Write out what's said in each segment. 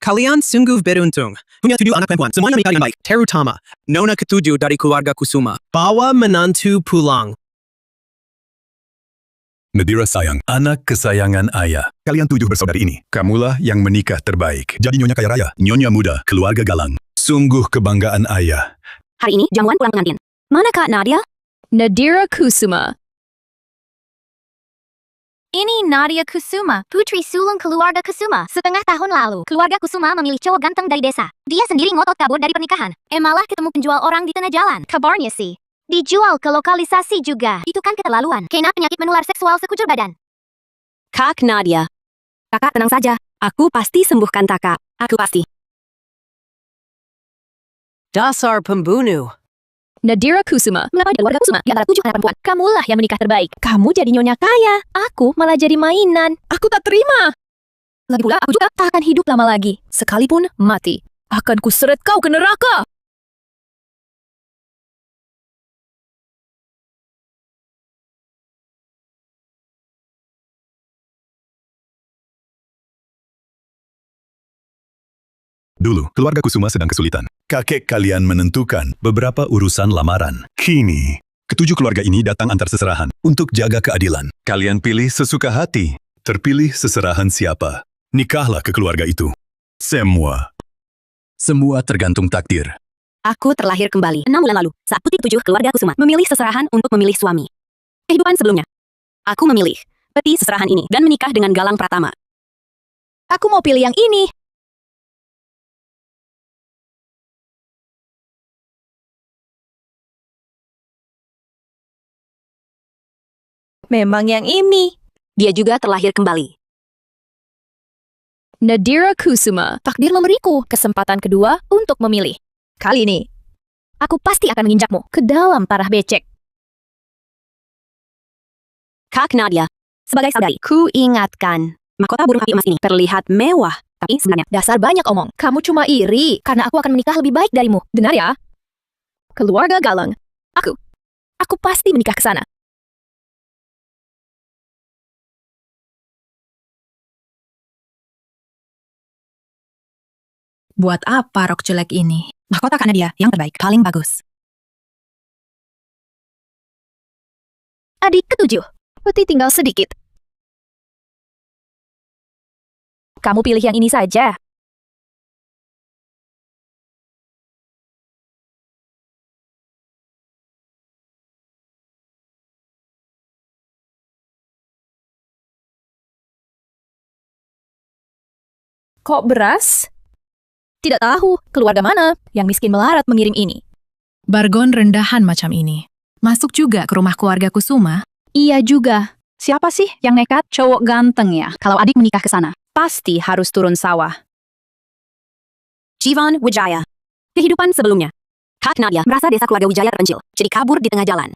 Kalian sungguh beruntung. Punya 7 anak perempuan, semuanya menikah dengan baik. Terutama, nona ketujuh dari keluarga Kusuma. Bawa menantu pulang. Nadira sayang, anak kesayangan ayah. Kalian 7 bersaudari ini. Kamulah yang menikah terbaik. Jadi nyonya kaya raya, nyonya muda, keluarga galang. Sungguh kebanggaan ayah. Hari ini jamuan pulang pengantin. Mana Kak Nadia? Nadira Kusuma. Ini Nadia Kusuma, putri sulung keluarga Kusuma. Setengah tahun lalu, keluarga Kusuma memilih cowok ganteng dari desa. Dia sendiri ngotot kabur dari pernikahan. Malah ketemu penjual orang di tengah jalan. Kabarnya sih, dijual ke lokalisasi juga. Itu kan keterlaluan. Kena penyakit menular seksual sekujur badan. Kak Nadia. Kakak tenang saja. Aku pasti sembuhkan kakak. Aku pasti. Dasar pembunuh. Nadira Kusuma. Mengapa keluarga Kusuma di antara 7 anak perempuan? Kamulah yang menikah terbaik. Kamu jadi nyonya kaya. Aku malah jadi mainan. Aku tak terima. Lagi pula, aku juga Tak akan hidup lama lagi. Sekalipun mati. Akan kuseret kau ke neraka. Dulu, keluarga Kusuma sedang kesulitan. Kakek kalian menentukan beberapa urusan lamaran. Kini, ketujuh keluarga ini datang antar seserahan untuk jaga keadilan. Kalian pilih sesuka hati. Terpilih seserahan siapa? Nikahlah ke keluarga itu. Semua tergantung takdir. Aku terlahir kembali 6 bulan lalu saat putih 7 keluarga Kusuma memilih seserahan untuk memilih suami. Kehidupan sebelumnya, aku memilih peti seserahan ini dan menikah dengan Galang Pratama. Aku mau pilih yang ini. Memang yang ini. Dia juga terlahir kembali. Nadira Kusuma. Takdir memberiku kesempatan kedua untuk memilih. Kali ini, aku pasti akan menginjakmu ke dalam tanah becek. Kak Nadia, sebagai saudari, ku ingatkan, mahkota burung api emas ini terlihat mewah, tapi sebenarnya Dasar banyak omong. Kamu cuma iri karena aku akan menikah lebih baik darimu. Dengar ya? Keluarga Galang. Aku pasti menikah ke sana. Buat apa rok jelek ini? Mahkota Kak Nadia yang terbaik, paling bagus. Adik ketujuh. Peti tinggal sedikit. Kamu pilih yang ini saja. Kok beras? Tidak tahu keluarga mana yang miskin melarat mengirim ini. Bargon rendahan macam ini. Masuk juga ke rumah keluarga Kusuma. Iya juga. Siapa sih yang nekat? Cowok ganteng ya. Kalau adik menikah ke sana, pasti harus turun sawah. Jivan Wijaya. Kehidupan sebelumnya, Kak Nadia merasa desa keluarga Wijaya terpencil, jadi kabur di tengah jalan.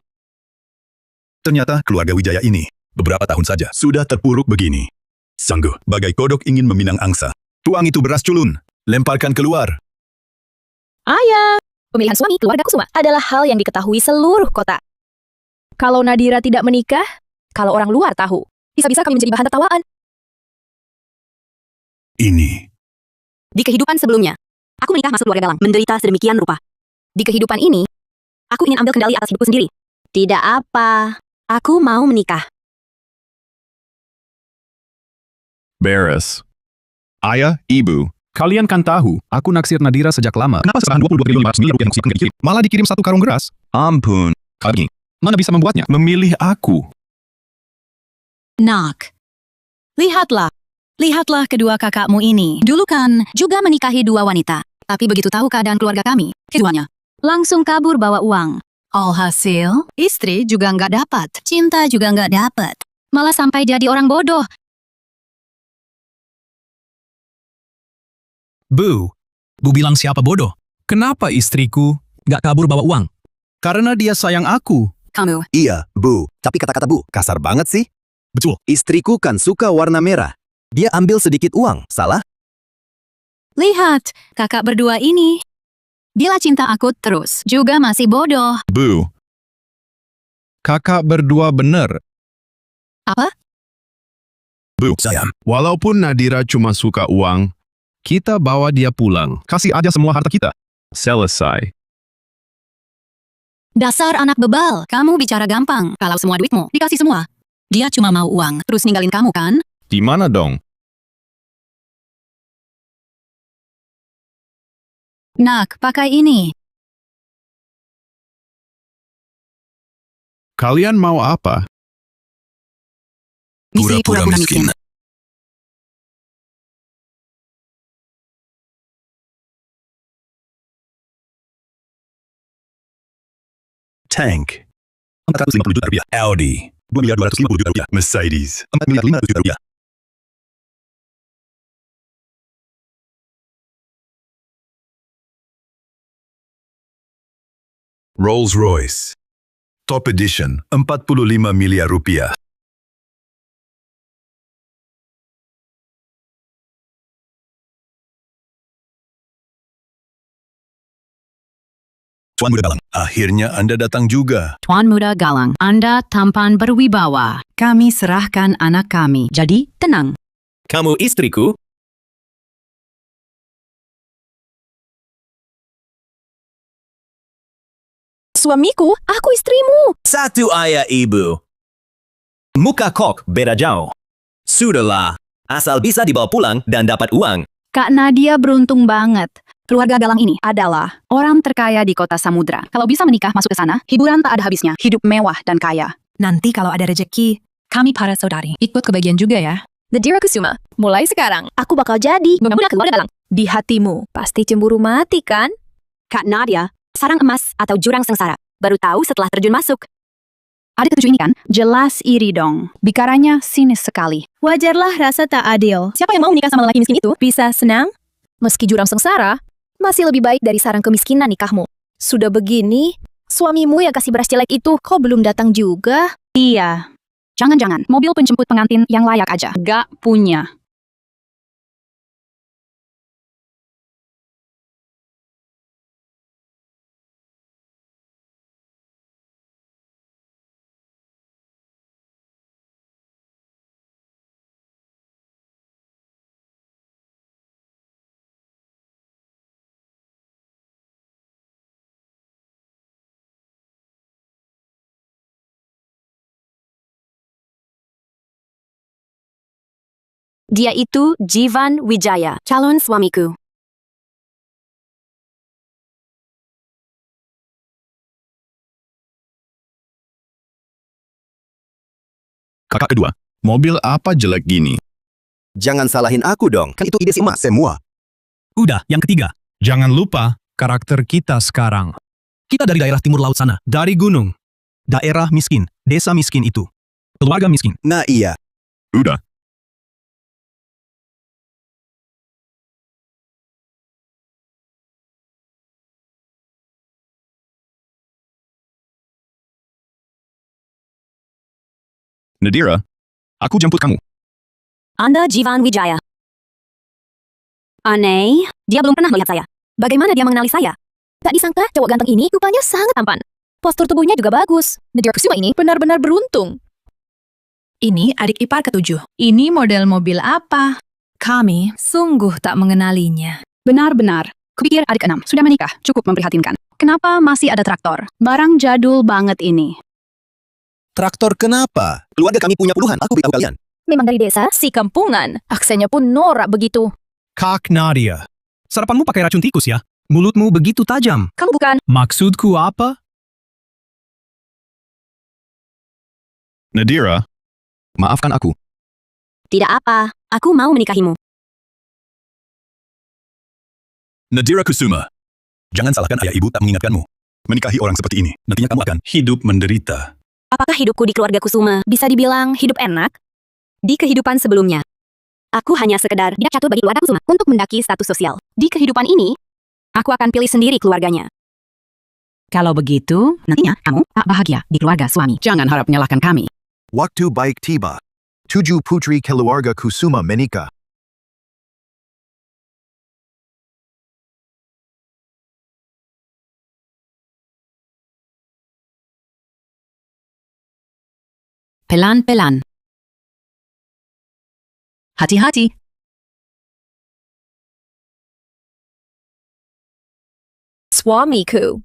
Ternyata keluarga Wijaya ini, beberapa tahun saja, sudah terpuruk begini. Sangguh, bagai kodok ingin meminang angsa. Tuang itu beras culun. Lemparkan keluar. Ayah, pemilihan suami keluarga Kusuma adalah hal yang diketahui seluruh kota. Kalau Nadira tidak menikah, kalau orang luar tahu, bisa-bisa kami menjadi bahan tertawaan. Ini. Di kehidupan sebelumnya, aku menikah masuk keluarga Galang, menderita sedemikian rupa. Di kehidupan ini, aku ingin ambil kendali atas hidupku sendiri. Tidak apa, aku mau menikah. Beres. Ayah, ibu, kalian kan tahu, aku naksir Nadira sejak lama. Kenapa serahan 22.500 miliar rupiah yang dikirim, malah dikirim 1 karung beras? Ampun. Kali ini, mana bisa membuatnya? Memilih aku. Nak, lihatlah kedua kakakmu ini. Dulu kan juga menikahi 2 wanita. Tapi begitu tahu keadaan keluarga kami, keduanya langsung kabur bawa uang. Alhasil, istri juga nggak dapat, cinta juga nggak dapat. Malah sampai jadi orang bodoh. Bu bilang siapa bodoh? Kenapa istriku gak kabur bawa uang? Karena dia sayang aku. Kamu, Iya, Bu. Tapi kata-kata Bu, kasar banget sih. Betul. Istriku kan suka warna merah. Dia ambil sedikit uang, salah? lihat kakak berdua ini. Bila cinta aku terus, juga masih bodoh. Bu. Kakak berdua bener. Apa? Bu, Sayang, walaupun Nadira cuma suka uang, Kita bawa dia pulang. Kasih aja semua harta kita. Selesai. Dasar anak bebal, kamu bicara gampang. Kalau semua duitmu dikasih semua. Dia cuma mau uang, terus ninggalin kamu kan? Di mana dong? Nak, pakai ini. Kalian mau apa? Misi pura-pura miskin. Tank. 450 juta rupiah. Audi. 2.250 juta rupiah. Mercedes. 4.500 juta rupiah. Rolls Royce. Top Edition. 45 miliar rupiah. Tuan Muda Galang, akhirnya Anda datang juga. Tuan Muda Galang, Anda tampan berwibawa. Kami serahkan anak kami, jadi tenang. Kamu istriku? Suamiku, aku istrimu. Satu ayah ibu. Muka kok beda jauh. Sudahlah, asal bisa dibawa pulang dan dapat uang. Kak Nadia beruntung banget. Keluarga Galang ini adalah orang terkaya di kota Samudra. Kalau bisa menikah masuk ke sana, hiburan tak ada habisnya, hidup mewah dan kaya. Nanti kalau ada rejeki, kami para saudari ikut kebagian juga ya. Nadira Kusuma, mulai sekarang, aku bakal jadi Pemuda keluarga Galang. di hatimu. Pasti cemburu mati kan? Kak Nadia, sarang emas atau jurang sengsara. Baru tahu setelah terjun masuk. Adik ketujuh ini kan, jelas iri dong. Bicaranya sinis sekali. Wajarlah rasa tak adil. Siapa yang mau menikah sama lelaki miskin itu? Bisa senang? Meski jurang sengsara, masih lebih baik dari sarang kemiskinan nikahmu. Sudah begini, suamimu yang kasih beras jelek itu kok belum datang juga? Iya. Jangan-jangan mobil penjemput pengantin yang layak aja. Gak punya. Dia itu Jivan Wijaya, calon suamiku. Kakak kedua, mobil apa jelek gini? Jangan salahin aku dong, kan itu ide si emak semua. Udah, yang ketiga. Jangan lupa karakter kita sekarang. Kita dari daerah timur laut sana, dari gunung. Daerah miskin, desa miskin itu. Keluarga miskin. Nah iya, Udah. Nadira, aku jemput kamu. Anda Jivan Wijaya. Aneh, dia belum pernah melihat saya. Bagaimana dia mengenali saya? Tak disangka cowok ganteng ini rupanya sangat tampan. Postur tubuhnya juga bagus. Nadira Kusuma ini benar-benar beruntung. Ini adik ipar ketujuh. Ini model mobil apa? Kami sungguh tak mengenalinya. Benar-benar. Kupikir adik keenam sudah menikah, cukup memprihatinkan. Kenapa masih ada traktor? Barang jadul banget ini. traktor kenapa? Keluarga kami punya puluhan, aku beritahu kalian. Memang dari desa, si kampungan. Aksennya pun norak begitu. Kak Nadia. Sarapanmu pakai racun tikus ya? Mulutmu begitu tajam. Kamu bukan? Maksudku apa? Nadira, maafkan aku. Tidak apa, aku mau menikahimu. Nadira Kusuma. Jangan salahkan ayah ibu tak mengingatkanmu. Menikahi orang seperti ini, nantinya kamu akan hidup menderita. Apakah hidupku di keluarga Kusuma bisa dibilang hidup enak? Di kehidupan sebelumnya, aku hanya sekedar tidak catur bagi keluarga Kusuma untuk mendaki status sosial. Di kehidupan ini, aku akan pilih sendiri keluarganya. Kalau begitu, nantinya kamu tak bahagia di keluarga suami. Jangan harap menyalahkan kami. Waktu baik tiba. 7 putri keluarga Kusuma menikah. Pelan-pelan. Hati-hati. suamiku.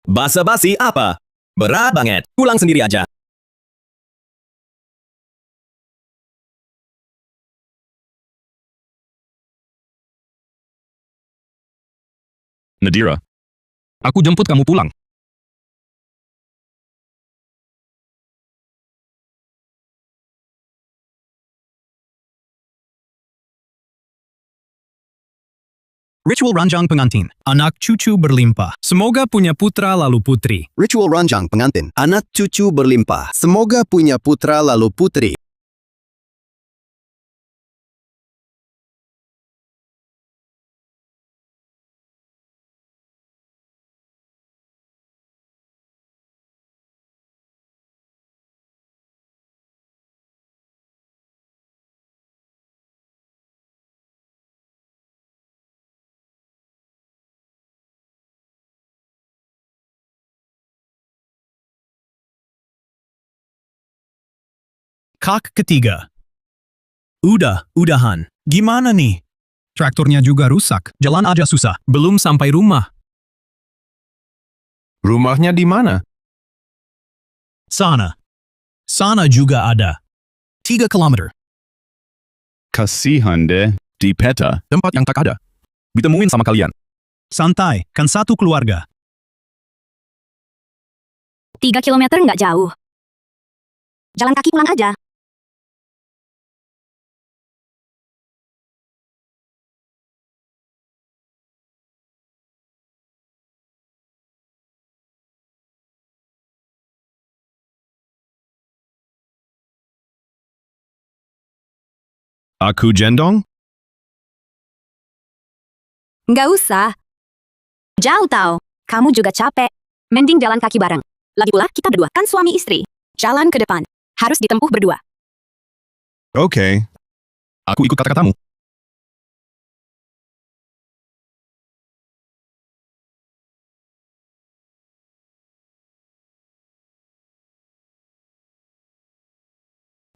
Basa-basi apa? Berat banget. Pulang sendiri aja. Nadira, aku jemput kamu pulang. Ritual ranjang pengantin. Anak cucu berlimpah. Semoga punya putra lalu putri. Ritual ranjang pengantin. Anak cucu berlimpah. Semoga punya putra lalu putri. Kak ketiga. Udahan. Gimana nih? Traktornya juga rusak. Jalan aja susah. Belum sampai rumah. Rumahnya di mana? Sana. Sana juga ada. 3 kilometer. Kasihan deh. Di peta, tempat yang tak ada. Ditemuin sama kalian. Santai, kan satu keluarga. 3 kilometer nggak jauh. Jalan kaki pulang aja. Aku jendong? Nggak usah. Jauh tau. Kamu juga capek. Mending jalan kaki bareng. Lagi pula kita berdua kan suami istri. Jalan ke depan. Harus ditempuh berdua. Oke. Aku ikut kata-katamu.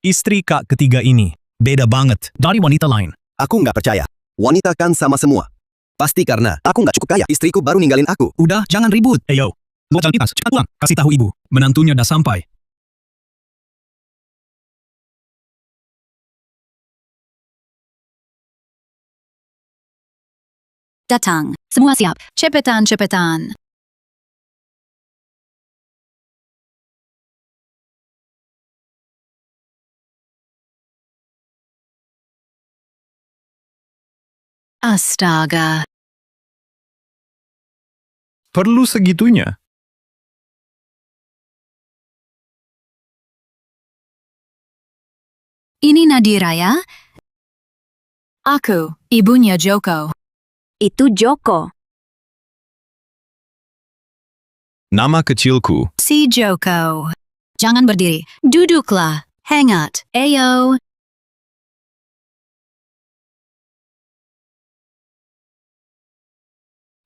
Istri kak ketiga ini beda banget dari wanita lain. Aku nggak percaya. Wanita kan sama semua. Pasti karena aku nggak cukup kaya. Istriku baru ninggalin aku. Udah, jangan ribut. Ayo. Mau cantitas, cepat pulang. Kasih tahu ibu. Menantunya udah sampai. Datang. Semua siap. Cepetan. Astaga. Perlu segitunya? Ini Nadira ya? Aku, ibunya Joko. Itu Joko. Nama kecilku. Si Joko. Jangan berdiri. Duduklah. Hangat. Ayo.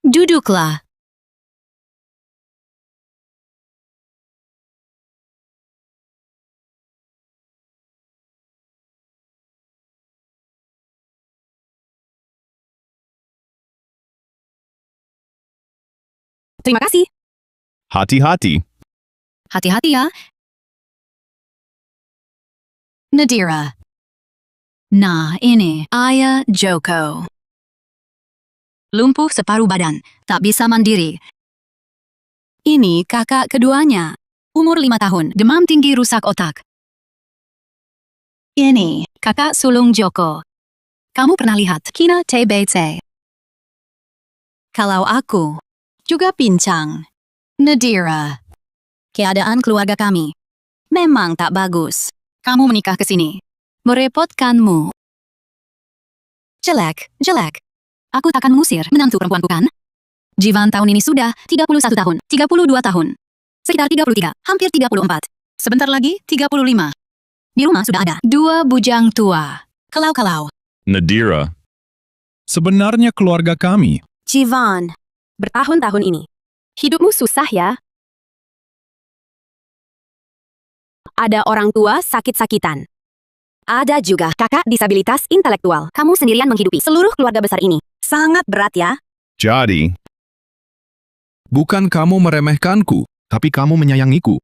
Duduklah. Terima kasih. Hati-hati. Hati-hati ya. Nadira. Nah, ini ayah Joko. Lumpuh separuh badan, tak bisa mandiri. Ini kakak keduanya. Umur 5 tahun, demam tinggi rusak otak. Ini kakak sulung Joko. Kamu pernah lihat Kina TBC? Kalau aku juga pincang. Nadira. Keadaan keluarga kami memang tak bagus. Kamu menikah ke sini. Merepotkanmu. Jelek. Aku takkan mengusir menantu perempuanku kan? Jivan tahun ini sudah 31 tahun, 32 tahun. Sekitar 33, hampir 34. Sebentar lagi 35. Di rumah sudah ada 2 bujang tua. Kalau. Nadira. Sebenarnya keluarga kami. Jivan. Bertahun-tahun ini. Hidupmu susah ya? Ada orang tua sakit-sakitan. Ada juga kakak disabilitas intelektual. Kamu sendirian menghidupi seluruh keluarga besar ini. sangat berat ya. Jadi, bukan kamu meremehkanku, tapi kamu menyayangiku.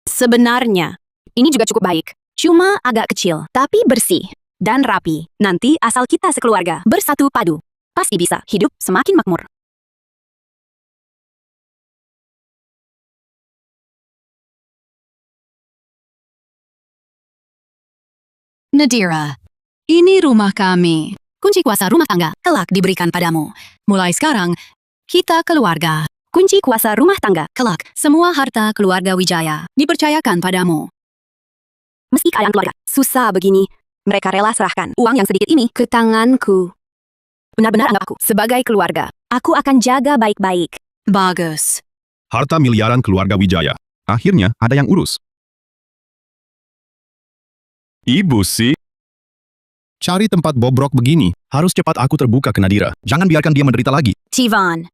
Sebenarnya, ini juga cukup baik. Cuma agak kecil, tapi bersih dan rapi. Nanti asal kita sekeluarga bersatu padu, pasti bisa hidup semakin makmur. Nadira, ini rumah kami. Kunci kuasa rumah tangga kelak diberikan padamu. Mulai sekarang, kita keluarga. Kunci kuasa rumah tangga Kelak, semua harta keluarga Wijaya dipercayakan padamu. meski keadaan keluarga susah begini. Mereka rela serahkan uang yang sedikit ini ke tanganku. Benar-benar anggap aku sebagai keluarga. Aku akan jaga baik-baik. Bagus. Harta miliaran keluarga Wijaya. Akhirnya ada yang urus. Ibu sih. Cari tempat bobrok begini. Harus cepat aku terbuka ke Nadira. Jangan biarkan dia menderita lagi. Tivan.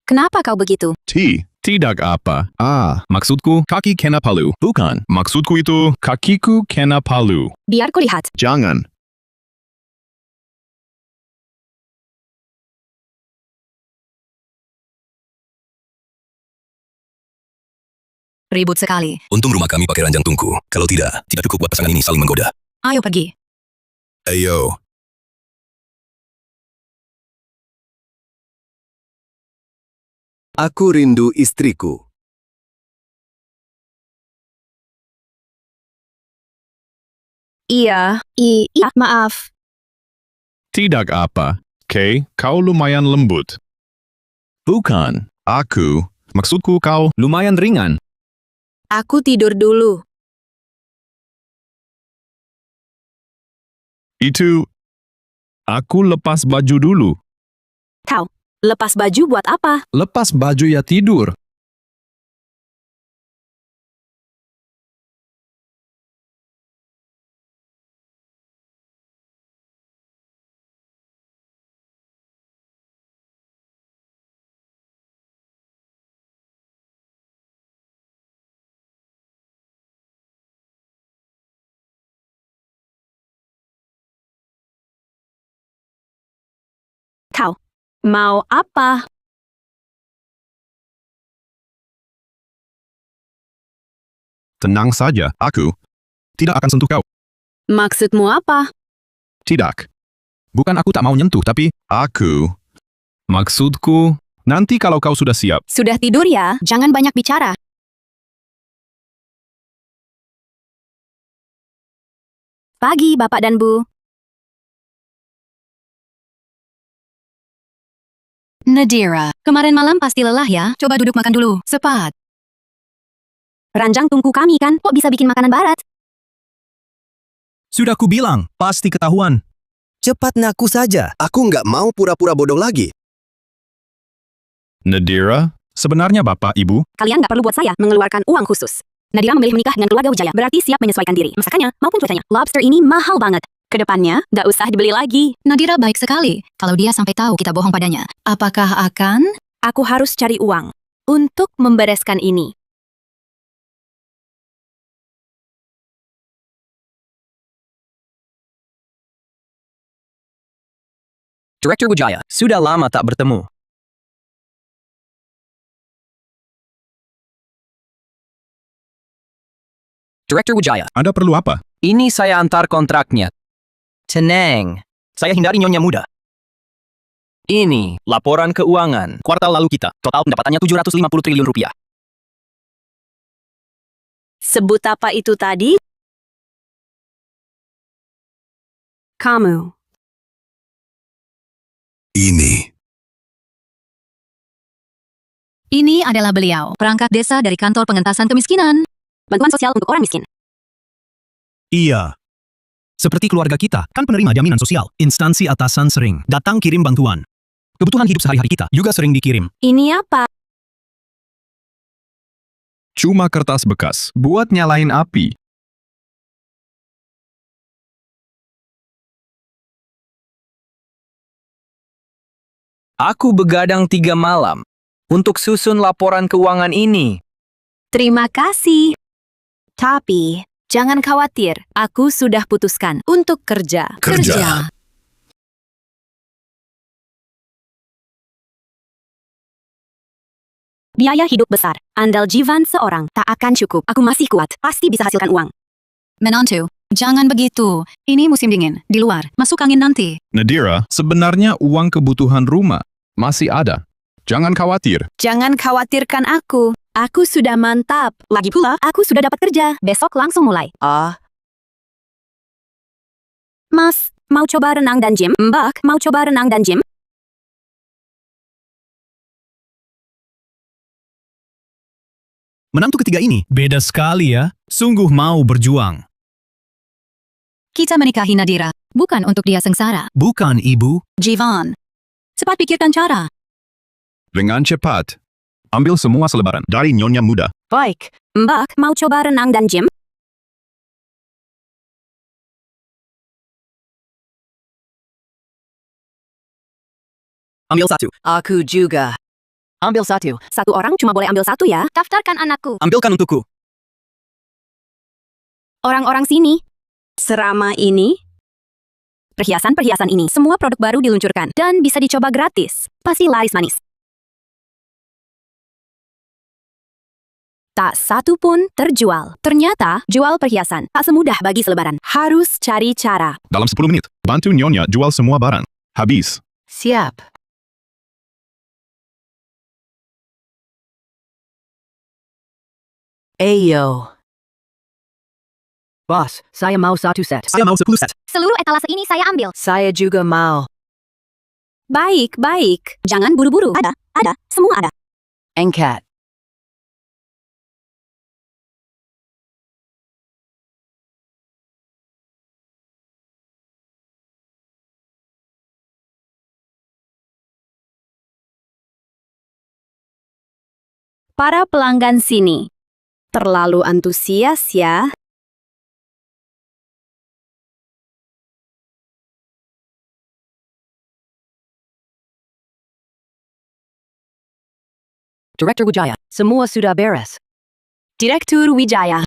Kenapa kau begitu? Tidak apa. Maksudku kaki kena palu. Bukan. Maksudku itu kakiku kena palu. Biar ku lihat. Jangan. Ribut sekali. Untung rumah kami pakai ranjang tungku. Kalau tidak cukup buat pasangan ini saling menggoda. Ayo pergi. Ayo. Aku rindu istriku. Iya, maaf. Tidak apa. Kay, kau lumayan lembut. Bukan. Aku. Maksudku kau lumayan ringan. Aku tidur dulu. Itu. Aku lepas baju dulu. Kau, lepas baju buat apa? Lepas baju ya tidur. Kau, mau apa? Tenang saja, aku tidak akan sentuh kau. Maksudmu apa? Tidak. Bukan aku tak mau nyentuh, tapi aku. Maksudku, nanti kalau kau sudah siap. Sudah tidur ya, jangan banyak bicara. Pagi, Bapak dan Bu. Nadira, kemarin malam pasti lelah ya. Coba duduk makan dulu. Cepat. Ranjang tungku kami kan, kok bisa bikin makanan barat? Sudah kubilang, pasti ketahuan. Cepat ngaku saja. Aku nggak mau pura-pura bodoh lagi. Nadira, sebenarnya Bapak, Ibu, Kalian nggak perlu buat saya mengeluarkan uang khusus. Nadira memilih menikah dengan keluarga Wijaya, berarti siap menyesuaikan diri. Masakannya maupun cuacanya. Lobster ini mahal banget. Kedepannya, nggak usah dibeli lagi. Nadira baik sekali. Kalau dia sampai tahu kita bohong padanya, apakah akan? Aku harus cari uang untuk membereskan ini. Direktur Wijaya, sudah lama tak bertemu. Direktur Wijaya, Anda perlu apa? ini saya antar kontraknya. Tenang, saya hindari nyonya muda. Ini laporan keuangan kuartal lalu kita. Total pendapatannya 750 triliun rupiah. Sebut apa itu tadi? Kamu. Ini adalah beliau, perangkat desa dari kantor pengentasan kemiskinan. Bantuan sosial untuk orang miskin. Iya. Seperti keluarga kita, kan penerima jaminan sosial. Instansi atasan sering datang kirim bantuan. Kebutuhan hidup sehari-hari kita juga sering dikirim. Ini apa? Cuma kertas bekas, buat nyalain api. Aku begadang 3 malam untuk susun laporan keuangan ini. Terima kasih. Tapi, Jangan khawatir, aku sudah putuskan untuk kerja. Kerja. Biaya hidup besar. Andal Jivan seorang tak akan cukup. Aku masih kuat. Pasti bisa hasilkan uang. Menantu, jangan begitu. Ini musim dingin. Di luar, masuk angin nanti. Nadira, sebenarnya uang kebutuhan rumah masih ada. Jangan khawatir. Jangan khawatirkan aku. Aku sudah mantap. Lagi pula, aku sudah dapat kerja. Besok langsung mulai. Mas, mau coba renang dan gym? Mbak, mau coba renang dan gym? Menantu ketiga ini beda sekali ya. Sungguh mau berjuang. Kita menikahi Nadira, bukan untuk dia sengsara. Bukan, Ibu. Jivan, cepat pikirkan cara. Dengan cepat. Ambil semua selebaran dari Nyonya Muda. Baik. Mbak, mau coba renang dan gym? Ambil satu. Aku juga. Ambil satu. Satu orang cuma boleh ambil satu ya. Daftarkan anakku. Ambilkan untukku. Orang-orang sini. Serama ini. Perhiasan-perhiasan ini. Semua produk baru diluncurkan. Dan bisa dicoba gratis. Pasti laris manis. Tak satu pun terjual. Ternyata, jual perhiasan tak semudah bagi selebaran. Harus cari cara. Dalam 10 menit, bantu Nyonya jual semua barang. Habis. Siap. Ayo. Bos, saya mau satu set. Saya mau 10 set. Seluruh etalase ini saya ambil. Saya juga mau. Baik, baik. Jangan buru-buru. Ada. Semua ada. Angkat. Para pelanggan sini. Terlalu antusias ya. Direktur Wijaya, semua sudah beres. Direktur Wijaya.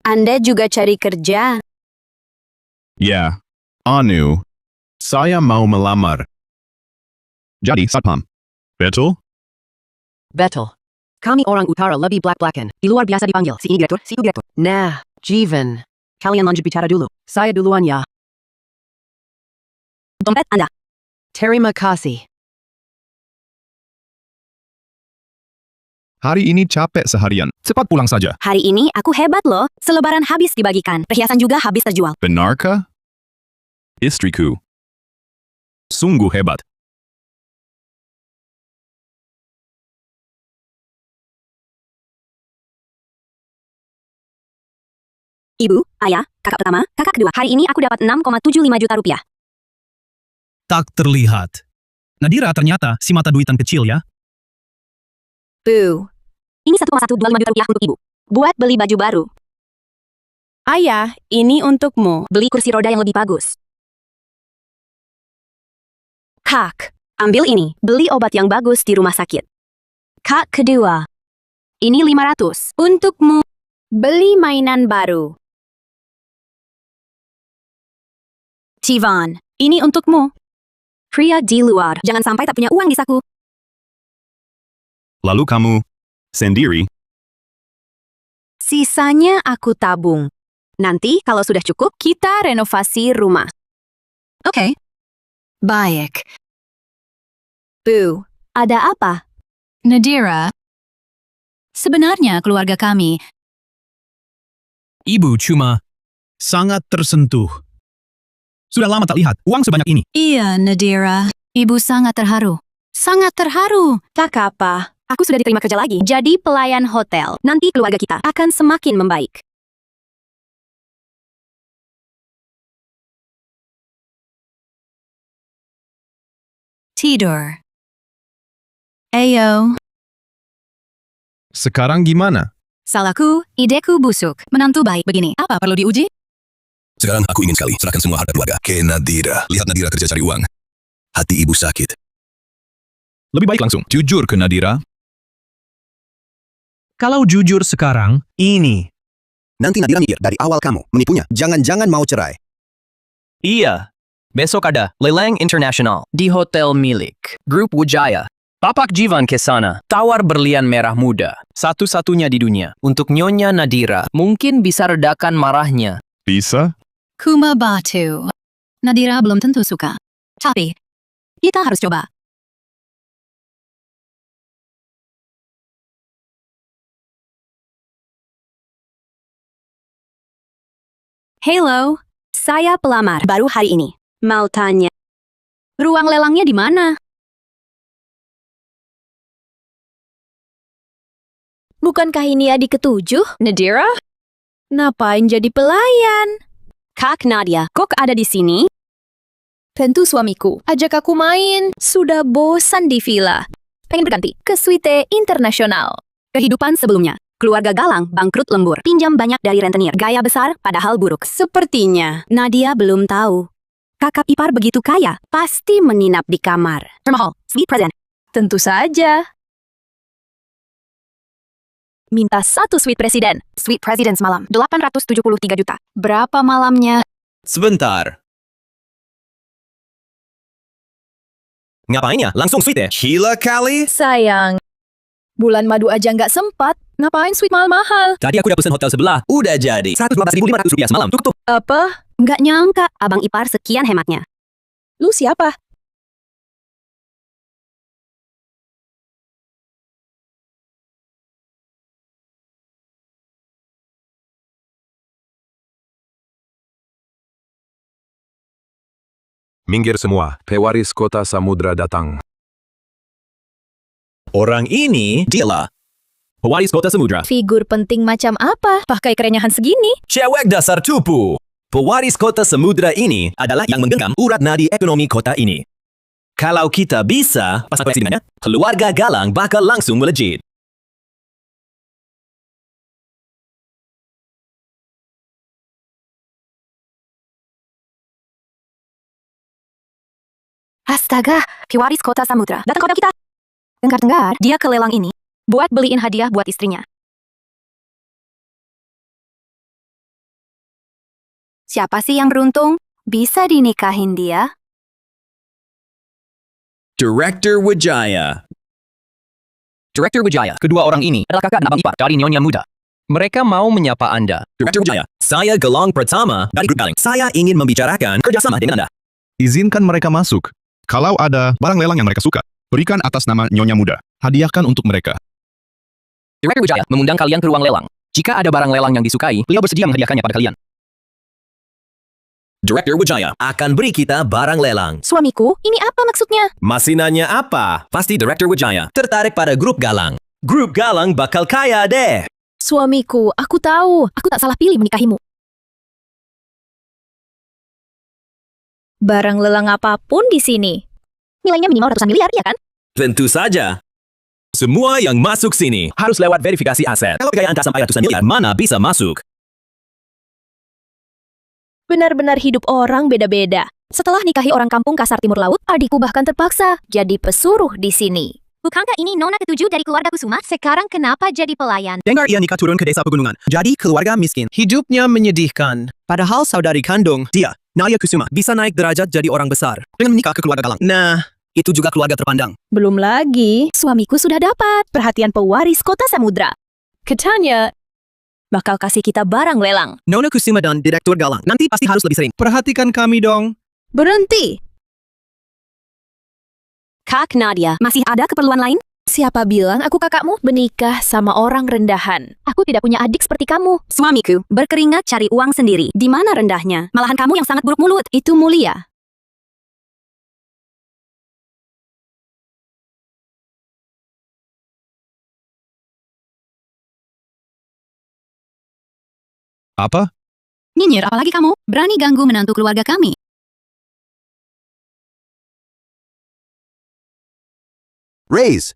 Anda juga cari kerja? Ya. Anu. Saya mau melamar. Jadi, Satpam. Betul? Betul. Kami orang utara lebih belak-belakan. Di luar biasa dipanggil. Si ini direktur, si itu direktur. Nah, Jivan. Kalian lanjut bicara dulu. Saya duluan ya. Dompet Anda. Terima kasih. Hari ini capek seharian. Cepat pulang saja. Hari ini aku hebat loh. Selebaran habis dibagikan. Perhiasan juga habis terjual. Benarkah? Istriku. Sungguh hebat. Ibu, ayah, kakak pertama, kakak kedua. Hari ini aku dapat 6,75 juta rupiah. Tak terlihat. Nadira ternyata si mata duitan kecil ya. Bu. Ini 1,125 juta rupiah untuk ibu. Buat beli baju baru. Ayah, ini untukmu. Beli kursi roda yang lebih bagus. Kak, ambil ini. Beli obat yang bagus di rumah sakit. Kak kedua. Ini 500. Untukmu. Beli mainan baru. Jivan, ini untukmu. Pria di luar, jangan sampai tak punya uang di saku. Lalu kamu sendiri? Sisanya aku tabung. Nanti kalau sudah cukup, kita renovasi rumah. Oke. Baik. Bu, ada apa? Nadira, sebenarnya keluarga kami. Ibu cuma sangat tersentuh. Sudah lama tak lihat uang sebanyak ini. Iya, Nadira. Ibu sangat terharu. Sangat terharu. Tak apa. Aku sudah diterima kerja lagi. Jadi pelayan hotel. Nanti keluarga kita akan semakin membaik. Tidur. Ayo. Sekarang gimana? Salahku, ideku busuk. Menantu baik begini. Apa perlu diuji? Sekarang aku ingin sekali serahkan semua harta keluarga ke Nadira. Lihat Nadira kerja cari uang. Hati ibu sakit. Lebih baik langsung jujur ke Nadira. Kalau jujur sekarang, ini. Nanti Nadira mikir dari awal kamu menipunya. Jangan-jangan mau cerai. Iya. Besok ada lelang internasional di hotel milik Grup Wijaya. Bapak Jivan ke sana. Tawar berlian merah muda. Satu-satunya di dunia. Untuk Nyonya Nadira. Mungkin bisa redakan marahnya. Bisa? Kuma batu. Nadira belum tentu suka. Tapi, kita harus coba. Hello, saya pelamar baru hari ini. Mau tanya, ruang lelangnya di mana? Bukankah ini adik ketujuh, Nadira? Ngapain jadi pelayan? Kak Nadia, kok ada di sini? Tentu suamiku. Ajak aku main. Sudah bosan di villa. Pengen berganti ke suite internasional. Kehidupan sebelumnya. Keluarga Galang bangkrut lembur. Pinjam banyak dari rentenir. Gaya besar padahal buruk. Sepertinya Nadia belum tahu. Kakak ipar begitu kaya. Pasti menginap di kamar. Termahal. Sweet present. Tentu saja. Minta satu suite presiden. Suite presiden semalam. 873 juta. Berapa malamnya? Sebentar. Ngapain ya? Langsung suite ya? Gila kali. Sayang. Bulan madu aja nggak sempat. Ngapain suite mahal-mahal? Tadi aku udah pesen hotel sebelah. Udah jadi. 112.500 rupiah semalam. Tutup. Apa? Nggak nyangka abang ipar sekian hematnya. Lu siapa? Minggir semua, pewaris kota samudra datang. Orang ini dialah pewaris kota samudra. Figur penting macam apa? Pakai kerenyahan segini? Cewek dasar cupu. Pewaris kota samudra ini adalah yang menggenggam urat nadi ekonomi kota ini. Kalau kita bisa pasang presidennya, keluarga Galang bakal langsung melejit. Astaga, pewaris kota samudra. Datang kota kita. Dengar-dengar, dia ke lelang ini buat beliin hadiah buat istrinya. Siapa sih yang beruntung? Bisa dinikahin dia? Director Wijaya. Director Wijaya, kedua orang ini adalah kakak dan abang ipar dari Nyonya Muda. Mereka mau menyapa Anda. Director Wijaya, saya Galang pertama dari Grup Galang. Saya ingin membicarakan kerjasama dengan Anda. Izinkan mereka masuk. Kalau ada barang lelang yang mereka suka, berikan atas nama Nyonya Muda. Hadiahkan untuk mereka. Director Wijaya mengundang kalian ke ruang lelang. Jika ada barang lelang yang disukai, beliau bersedia menghadiahkannya pada kalian. Director Wijaya akan beri kita barang lelang. Suamiku, ini apa maksudnya? Masih nanya apa? Pasti Director Wijaya tertarik pada Grup Galang. Grup Galang bakal kaya deh. Suamiku, aku tahu. Aku tak salah pilih menikahimu. Barang lelang apapun di sini. Nilainya minimal ratusan miliar, ya kan? Tentu saja. Semua yang masuk sini harus lewat verifikasi aset. Kalau kekayaan tak sampai ratusan miliar, mana bisa masuk? Benar-benar hidup orang beda-beda. Setelah nikahi orang kampung kasar timur laut, adikku bahkan terpaksa jadi pesuruh di sini. Bukankah ini nona ketujuh dari keluarga Kusuma? Sekarang kenapa jadi pelayan? Dengar ia nikah turun ke desa pegunungan. Jadi keluarga miskin. Hidupnya menyedihkan. Padahal saudari kandung, dia, Nadia Kusuma, bisa naik derajat jadi orang besar. Dengan menikah ke keluarga Galang. Nah, itu juga keluarga terpandang. Belum lagi, suamiku sudah dapat perhatian pewaris kota samudra. Katanya, bakal kasih kita barang lelang. Nona Kusuma dan Direktur Galang, nanti pasti harus lebih sering. Perhatikan kami dong. Berhenti! Kak Nadia, masih ada keperluan lain? Siapa bilang aku kakakmu menikah sama orang rendahan? Aku tidak punya adik seperti kamu. Suamiku, berkeringat cari uang sendiri. Di mana rendahnya? Malahan kamu yang sangat buruk mulut. Itu mulia. Apa? Nyinyir apalagi kamu? Berani ganggu menantu keluarga kami. Raise.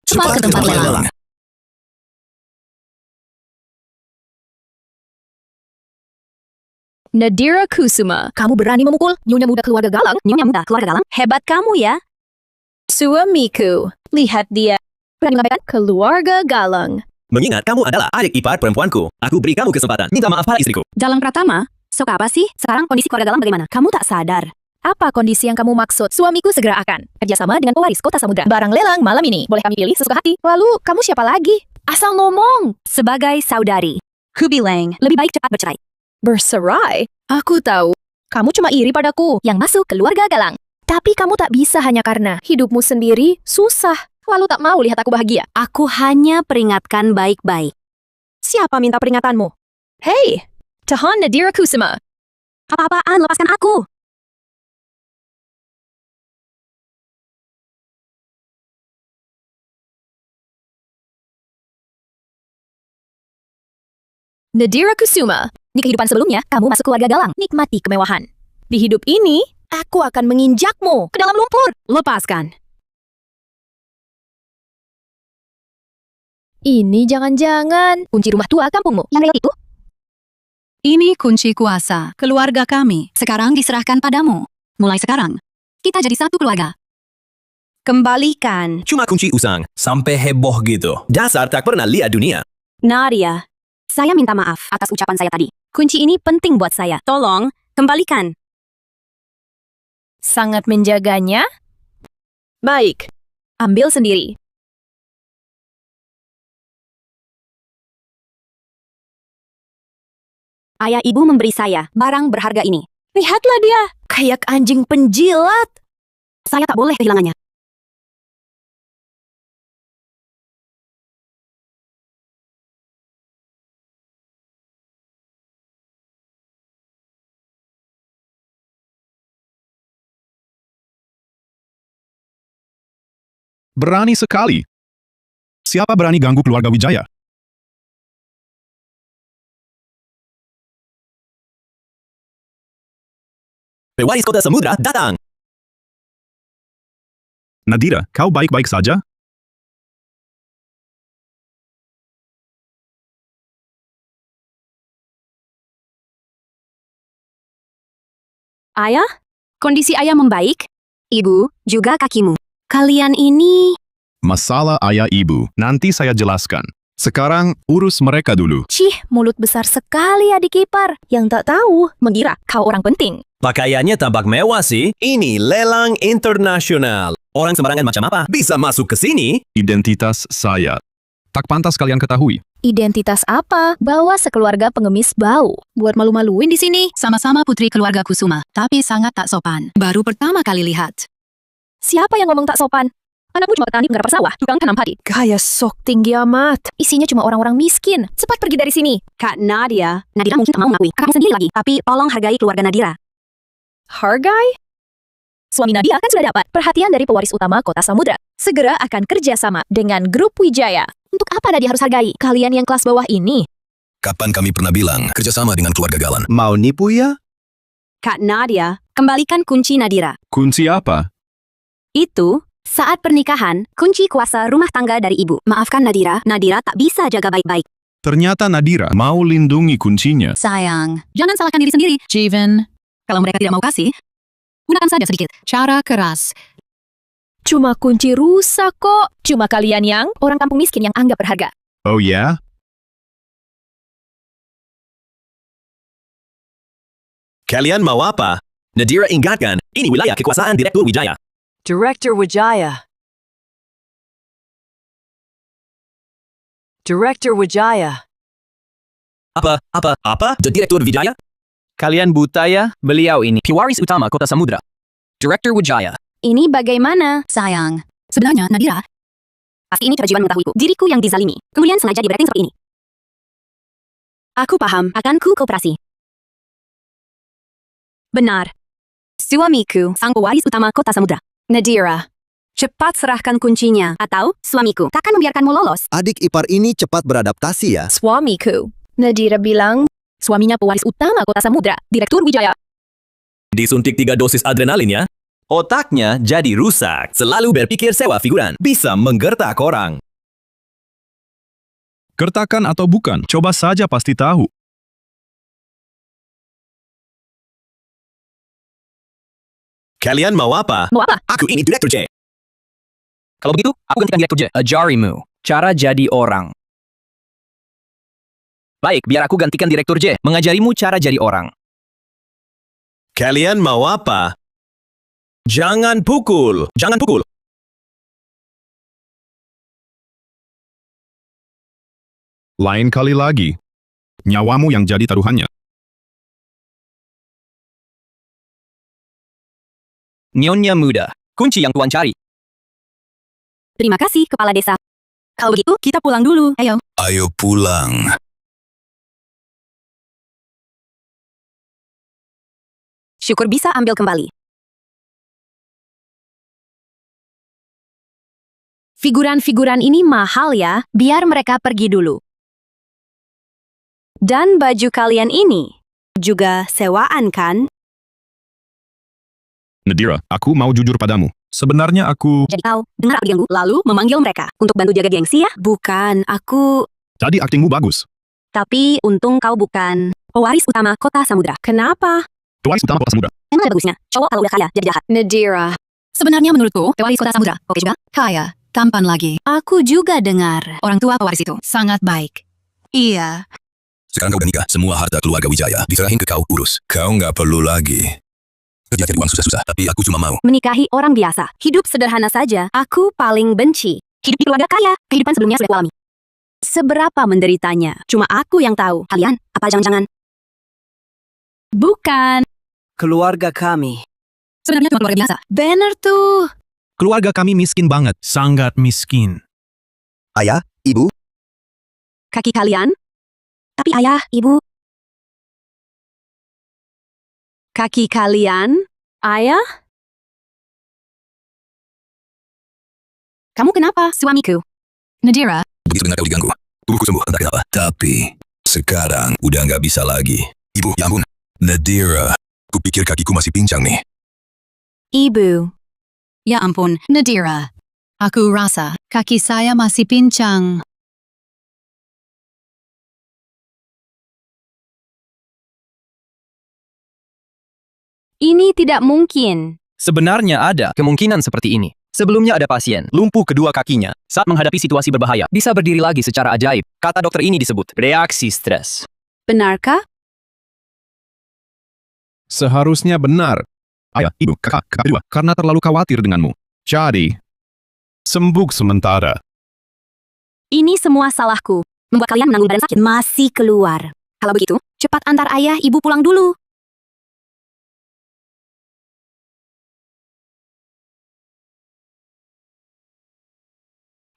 Cepat ke tempat lelang. Nadira Kusuma, kamu berani memukul Nyonya Muda Keluarga Galang? Nyonya Muda Keluarga Galang, hebat kamu ya. Suamiku, lihat dia. Berani melambaikan Keluarga Galang. Mengingat kamu adalah adik ipar perempuanku, aku beri kamu kesempatan. Minta maaf pada istriku. Galang Pratama, sok apa sih? Sekarang kondisi keluarga Galang bagaimana? Kamu tak sadar. Apa kondisi yang kamu maksud? Suamiku segera akan kerjasama dengan pewaris Kota Samudra. Barang lelang malam ini. Boleh kami pilih sesuka hati. Lalu, kamu siapa lagi? Asal ngomong. Sebagai saudari, ku bilang lebih baik cepat bercerai. Bercerai? Aku tahu. Kamu cuma iri padaku yang masuk keluarga Galang. Tapi kamu tak bisa hanya karena hidupmu sendiri susah. Lalu tak mau lihat aku bahagia. Aku hanya peringatkan baik-baik. Siapa minta peringatanmu? Hei, tahan Nadira Kusuma. Apa-apaan, lepaskan aku. Nadira Kusuma, di kehidupan sebelumnya, kamu masuk keluarga Galang. Nikmati kemewahan. Di hidup ini, aku akan menginjakmu ke dalam lumpur. Lepaskan. Ini jangan-jangan kunci rumah tua kampungmu. Yang lewat itu? Ini kunci kuasa keluarga kami. Sekarang diserahkan padamu. Mulai sekarang, kita jadi satu keluarga. Kembalikan. Cuma kunci usang, sampai heboh gitu. Dasar tak pernah lihat dunia. Nadia, saya minta maaf atas ucapan saya tadi. Kunci ini penting buat saya. Tolong, kembalikan. Sangat menjaganya? Baik, ambil sendiri. Ayah ibu memberi saya barang berharga ini. Lihatlah dia, kayak anjing penjilat. Saya tak boleh kehilangannya. Berani sekali. Siapa berani ganggu keluarga Wijaya? Pewaris Kota Samudra datang. Nadira, kau baik-baik saja? Ayah, kondisi ayah membaik. Ibu, juga kakimu. Kalian ini... Masalah ayah ibu, nanti saya jelaskan. Sekarang urus mereka dulu. Cih, mulut besar sekali adik ipar. Yang tak tahu, mengira kau orang penting. Pakaiannya tampak mewah sih. Ini lelang internasional. Orang sembarangan macam apa bisa masuk ke sini? Identitas saya. Tak pantas kalian ketahui. Identitas apa? Bawa sekeluarga pengemis bau. Buat malu-maluin di sini. Sama-sama putri keluarga Kusuma, tapi sangat tak sopan. Baru pertama kali lihat. Siapa yang ngomong tak sopan? Anakmu cuma petani penggarap sawah, tukang tanam padi. Gaya sok tinggi amat. Isinya cuma orang-orang miskin. Cepat pergi dari sini. Kak Nadia. Nadira mungkin tak mau mengakui. Kakakmu sendiri lagi. Tapi tolong hargai keluarga Nadira. Hargai? Suami Nadia kan sudah dapat perhatian dari pewaris utama Kota Samudra. Segera akan kerjasama dengan grup Wijaya. Untuk apa Nadia harus hargai? Kalian yang kelas bawah ini. Kapan kami pernah bilang kerjasama dengan keluarga Galan? Mau nipu ya? Kak Nadia, kembalikan kunci Nadira. Kunci apa? Itu, saat pernikahan, kunci kuasa rumah tangga dari ibu. Maafkan Nadira, Nadira tak bisa jaga baik-baik. Ternyata Nadira mau lindungi kuncinya. Sayang, jangan salahkan diri sendiri. Jiven, kalau mereka tidak mau kasih, gunakan saja sedikit. Cara keras. Cuma kunci rusak kok. Cuma kalian yang orang kampung miskin yang anggap berharga. Oh ya? Kalian mau apa? Nadira ingatkan, ini wilayah kekuasaan Direktur Wijaya. Director Wijaya. Director Wijaya. Apa? Direktur Wijaya? Kalian buta ya? Beliau ini pewaris utama Kota Samudra. Direktur Wijaya. Ini bagaimana? Sayang, sebenarnya Nadira, Pasti ini kewajiban mengetahuiku. Diriku yang dizalimi. Kemudian sengaja diberating seperti ini. Aku paham. Akan ku kooperasi. Benar. Suamiku, sang pewaris utama Kota Samudra. Nadira, cepat serahkan kuncinya. Atau, suamiku, takkan membiarkanmu lolos. Adik ipar ini cepat beradaptasi ya. Suamiku. Nadira bilang, suaminya pewaris utama Kota Samudra, Direktur Wijaya. Disuntik 3 dosis adrenalin ya? Otaknya jadi rusak. Selalu berpikir sewa figuran. Bisa menggertak orang. Gertakan atau bukan, coba saja pasti tahu. Kalian mau apa? Mau apa? Aku ini Direktur J. Kalau begitu, aku gantikan Direktur J. Ajarimu. Cara jadi orang. Baik, biar aku gantikan Direktur J. Mengajarimu cara jadi orang. Kalian mau apa? Jangan pukul. Jangan pukul. Lain kali lagi. Nyawamu yang jadi taruhannya. Nyonya muda. Kunci yang tuan cari. Terima kasih, Kepala Desa. Kalau begitu, kita pulang dulu. Ayo. Ayo pulang. Syukur bisa ambil kembali. Figuran-figuran ini mahal ya, biar mereka pergi dulu. Dan baju kalian ini juga sewaan kan? Nadira, aku mau jujur padamu. Sebenarnya aku... Jadi kau dengar aku diganggu, lalu memanggil mereka untuk bantu jaga gengsi ya? Bukan, aku... Tadi aktingmu bagus. Tapi untung kau bukan pewaris utama Kota Samudra. Kenapa? Pewaris utama Kota Samudra. Emang ada bagusnya? Cowok kalau udah kaya jadi jahat. Nadira. Sebenarnya menurutku, pewaris Kota Samudra, oke juga, kaya, tampan lagi. Aku juga dengar. Orang tua pewaris itu sangat baik. Iya. Sekarang kau udah nikah, semua harta keluarga Wijaya diserahin ke kau urus. Kau nggak perlu lagi kerja cari uang susah-susah, tapi aku cuma mau Menikahi orang biasa. Hidup sederhana saja. Aku paling benci hidup di keluarga kaya. Kehidupan sebelumnya sudah kualami. Seberapa menderitanya? Cuma aku yang tahu. Kalian? Apa jangan-jangan? Bukan. Keluarga kami. Sebenarnya cuma keluarga biasa. Banner tuh. Keluarga kami miskin banget. Sangat miskin. Ayah, ibu, Kaki kalian? Tapi ayah, ibu. Kaki kalian? Ayah? Kamu kenapa, suamiku? Nadira, begitu dengar kau diganggu. Tubuhku sembuh, entah kenapa. Tapi sekarang udah nggak bisa lagi. Ibu, ya ampun. Nadira, kupikir kakiku masih pincang nih. Ibu. ya ampun, Nadira. Aku rasa kaki saya masih pincang. Ini tidak mungkin. Sebenarnya ada kemungkinan seperti ini. Sebelumnya ada pasien, lumpuh kedua kakinya. Saat menghadapi situasi berbahaya, bisa berdiri lagi secara ajaib. Kata dokter ini disebut reaksi stres. Benarkah? Seharusnya benar. Ayah, ibu, kakak kedua, karena terlalu khawatir denganmu. Jadi, sembuh sementara. Ini semua salahku. Membuat kalian menanggung badan sakit. Masih keluar. Kalau begitu, cepat antar ayah ibu pulang dulu.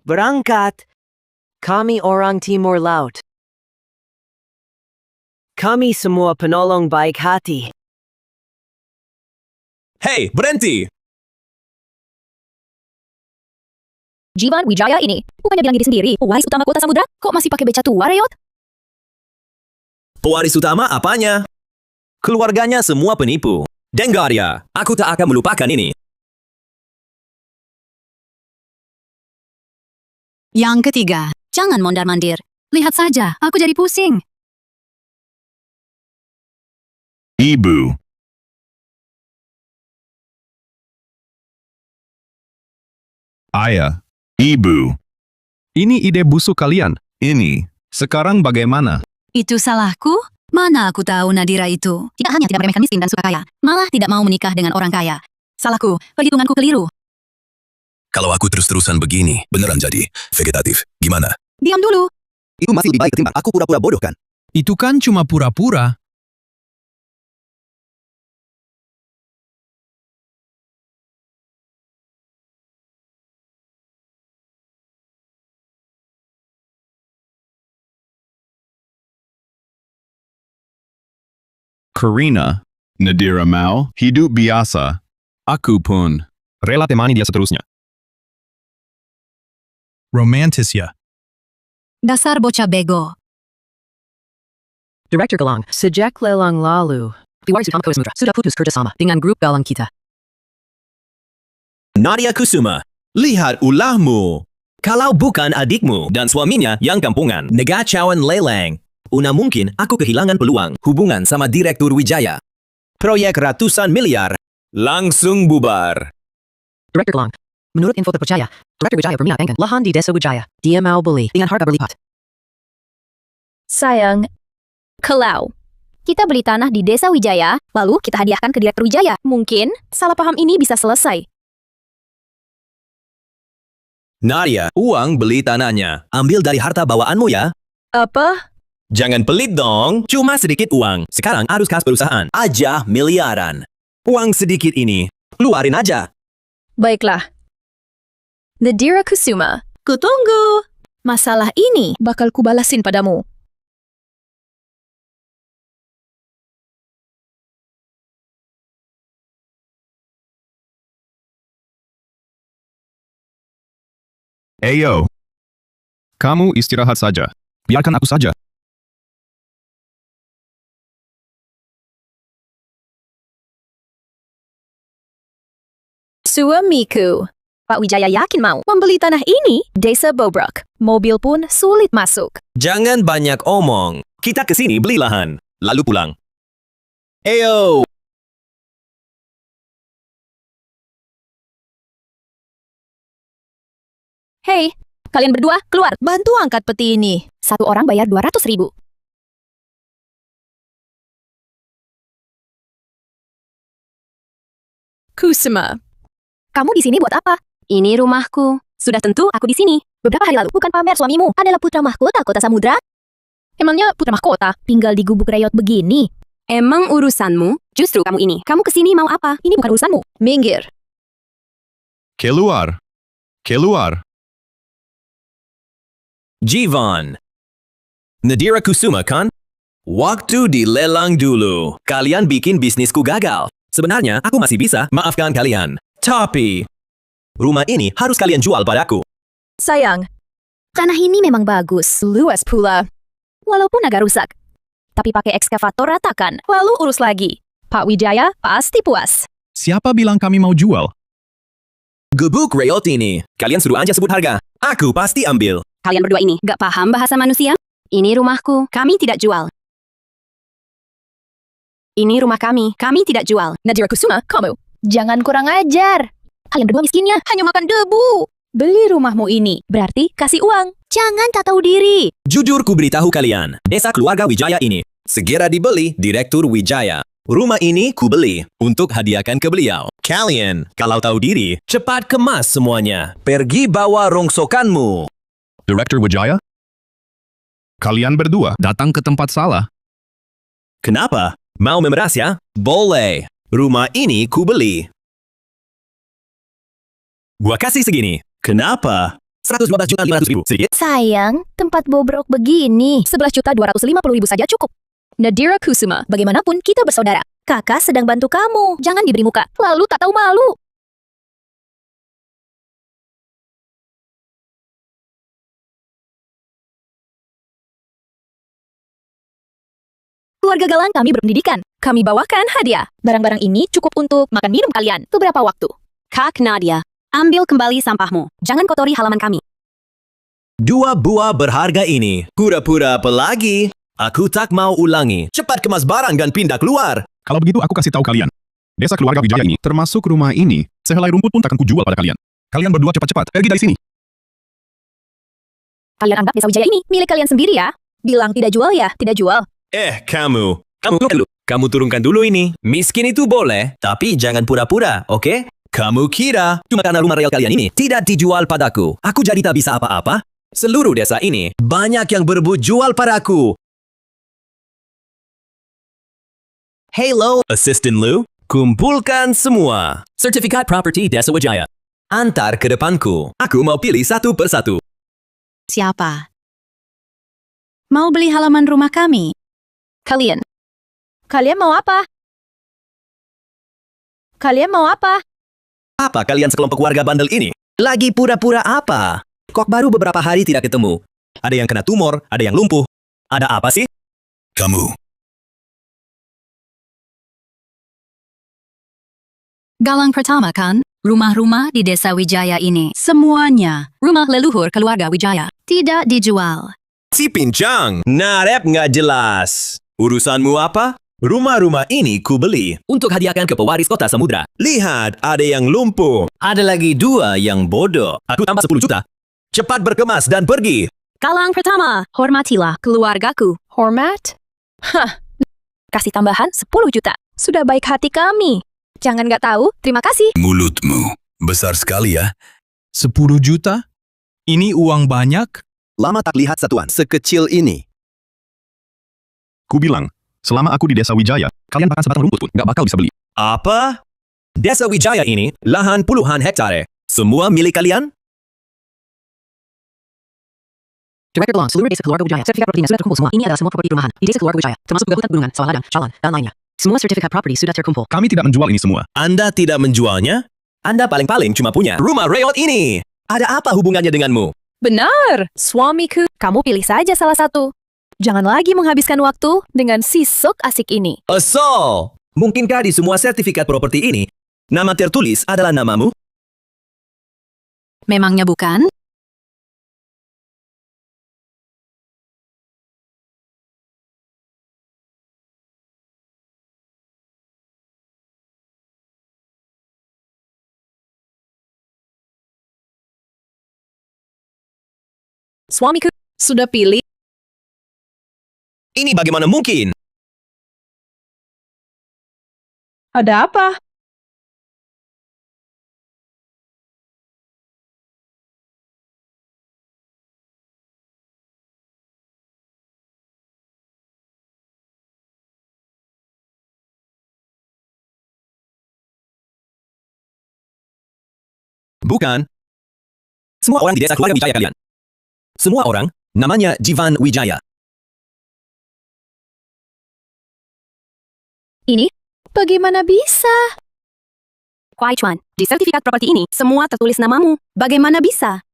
Berangkat. Kami orang Timur Laut. Kami semua penolong baik hati. Hei, berhenti! Jivan Wijaya ini, bukannya bilang diri sendiri, pewaris utama Kota Samudra? Kok masih pakai beca tua, Reyot? Pewaris utama apanya? Keluarganya semua penipu. Denggaria, aku tak akan melupakan ini. Yang ketiga, jangan mondar-mandir. Lihat saja, aku jadi pusing. Ibu. Ayah. Ibu. Ini ide busuk kalian. Ini. Sekarang bagaimana? Itu salahku? Mana aku tahu Nadira itu? Tidak hanya tidak meremehkan miskin dan suka kaya, malah tidak mau menikah dengan orang kaya. Salahku, perhitunganku keliru. Kalau aku terus-terusan begini, beneran jadi vegetatif. Gimana? Diam dulu. itu masih lebih baik ketimbang aku pura-pura bodoh kan? Itu kan cuma pura-pura. Karina. Nadira mau hidup biasa. Aku pun rela temani dia seterusnya. Romantis ya. Dasar bocah bego. Director Galang, sejak lelang lalu, Pewaris Utama Kota Samudra sudah putus kerjasama dengan grup galang kita. Nadia Kusuma, lihat ulahmu. Kalau bukan adikmu dan suaminya yang kampungan, negacauan lelang. Una mungkin aku kehilangan peluang hubungan sama Direktur Wijaya. Proyek ratusan miliar. Langsung bubar. Director Long. Menurut info terpercaya, Director Wijaya berminat lahan di Desa Wijaya. Dia mau beli dengan harga berlipat. Sayang, kalau kita beli tanah di Desa Wijaya, lalu kita hadiahkan ke Direktur Wijaya, mungkin salah paham ini bisa selesai. Nadia, uang beli tanahnya. Ambil dari harta bawaanmu ya. Apa? Jangan pelit dong. Cuma sedikit uang. Sekarang arus kas perusahaan. Aja miliaran. Uang sedikit ini, keluarin aja. Baiklah. Nadira Kusuma, kutunggu. Masalah ini bakal kubalasin padamu. Ayo. Kamu istirahat saja. Biarkan aku saja. Suamiku, Pak Wijaya yakin mau membeli tanah ini? Desa Bobrok. Mobil pun sulit masuk. Jangan banyak omong. Kita kesini beli lahan, lalu pulang. Ayo. Hei, kalian berdua keluar. Bantu angkat peti ini. Satu orang bayar 200.000. Kusuma, kamu di sini buat apa? Ini rumahku. Sudah tentu aku di sini. Beberapa hari lalu, bukan pamer suamimu adalah putra mahkota kota Samudra? Emangnya putra mahkota tinggal di gubuk reot begini? Emang urusanmu? Justru kamu ini. Kamu kesini mau apa? Ini bukan urusanmu. Minggir. Keluar. Keluar. Jivan. Nadira Kusuma kan? Waktu dilelang dulu. Kalian bikin bisnisku gagal. Sebenarnya aku masih bisa maafkan kalian. Tapi rumah ini harus kalian jual padaku. Sayang, tanah ini memang bagus. Luas pula. Walaupun agak rusak. Tapi pakai ekskavator ratakan. Lalu urus lagi. Pak Wijaya pasti puas. Siapa bilang kami mau jual? Gebuk reot ini. Kalian suruh aja sebut harga. Aku pasti ambil. Kalian berdua ini gak paham bahasa manusia? Ini rumahku. Kami tidak jual. Ini rumah kami. Kami tidak jual. Nadira Kusuma, kamu. Jangan kurang ajar. Kalian berdua miskinnya hanya makan debu. Beli rumahmu ini, berarti kasih uang. Jangan tak tahu diri. Jujur ku beritahu kalian, desa keluarga Wijaya ini segera dibeli Direktur Wijaya. Rumah ini ku beli untuk hadiahkan ke beliau. Kalian, kalau tahu diri, cepat kemas semuanya. Pergi bawa rongsokanmu. Direktur Wijaya? Kalian berdua datang ke tempat salah. Kenapa? Mau memeras ya? Boleh. Rumah ini ku beli. Gua kasih segini. Kenapa? 112.500.000 sedikit? Sayang, tempat bobrok begini. 11.250.000 saja cukup. Nadira Kusuma, bagaimanapun kita bersaudara. Kakak sedang bantu kamu. Jangan diberi muka, lalu tak tahu malu. Keluarga Galang kami berpendidikan. Kami bawakan hadiah. Barang-barang ini cukup untuk makan minum kalian beberapa waktu. Kak Nadia, ambil kembali sampahmu. Jangan kotori halaman kami. 2 buah berharga ini. Pura-pura apa lagi? Aku tak mau ulangi. Cepat kemas barang dan pindah keluar. Kalau begitu aku kasih tahu kalian. Desa keluarga Wijaya ini, termasuk rumah ini, sehelai rumput pun takkan kujual pada kalian. Kalian berdua cepat-cepat pergi dari sini. Kalian anggap Desa Wijaya ini milik kalian sendiri ya? Bilang tidak jual ya, tidak jual. Kamu turunkan dulu ini. Miskin itu boleh, tapi jangan pura-pura, oke? Kamu kira cuma karena rumah real kalian ini tidak dijual padaku, aku jadi tak bisa apa-apa? Seluruh desa ini banyak yang berebut jual padaku. Hello, Assistant Lu. Kumpulkan semua. Sertifikat properti Desa Wijaya. Antar ke depanku. Aku mau pilih satu persatu. Siapa? Mau beli halaman rumah kami? Kalian mau apa? Kalian mau apa? Apa kalian sekelompok warga bandel ini? Lagi pura-pura apa? Kok baru beberapa hari tidak ketemu? Ada yang kena tumor, ada yang lumpuh. Ada apa sih? Kamu. Galang pertama kan? Rumah-rumah di Desa Wijaya ini, semuanya rumah leluhur keluarga Wijaya. Tidak dijual. Si pincang, narep nggak jelas. Urusanmu apa? Rumah-rumah ini kubeli untuk hadiahkan ke pewaris kota samudra. Lihat, ada yang lumpuh. Ada lagi 2 yang bodoh. Aku tambah 10 juta. Cepat berkemas dan pergi. Kalang pertama, hormatilah keluargaku. Hormat? Hah, kasih tambahan 10 juta. Sudah baik hati kami. Jangan nggak tahu, terima kasih. Mulutmu besar sekali ya. 10 juta? Ini uang banyak? Lama tak lihat satuan sekecil ini. Ku bilang, selama aku di Desa Wijaya, kalian bahkan sebatang rumput pun nggak bakal bisa beli. Apa? Desa Wijaya ini lahan puluhan hektare. Semua milik kalian? Director Long, seluruh desa keluarga Wijaya. Sertifikat propertinya sudah terkumpul semua. Ini adalah semua properti perumahan di desa keluarga Wijaya, termasuk juga hutan pegunungan, sawah ladang, calan, dan lainnya. Semua sertifikat properti sudah terkumpul. Kami tidak menjual ini semua. Anda tidak menjualnya? Anda paling-paling cuma punya rumah reot ini. Ada apa hubungannya denganmu? Benar, suamiku. Kamu pilih saja salah satu. Jangan lagi menghabiskan waktu dengan si sok asik ini. Asal! Mungkinkah di semua sertifikat properti ini, nama tertulis adalah namamu? Memangnya bukan? Suamiku sudah pilih. Ini bagaimana mungkin? Ada apa? Bukan. Semua orang di desa keluarga Wijaya kalian. Semua orang, namanya Jivan Wijaya. Ini? Bagaimana bisa? Kuai Chuan, di sertifikat properti ini, semua tertulis namamu. Bagaimana bisa?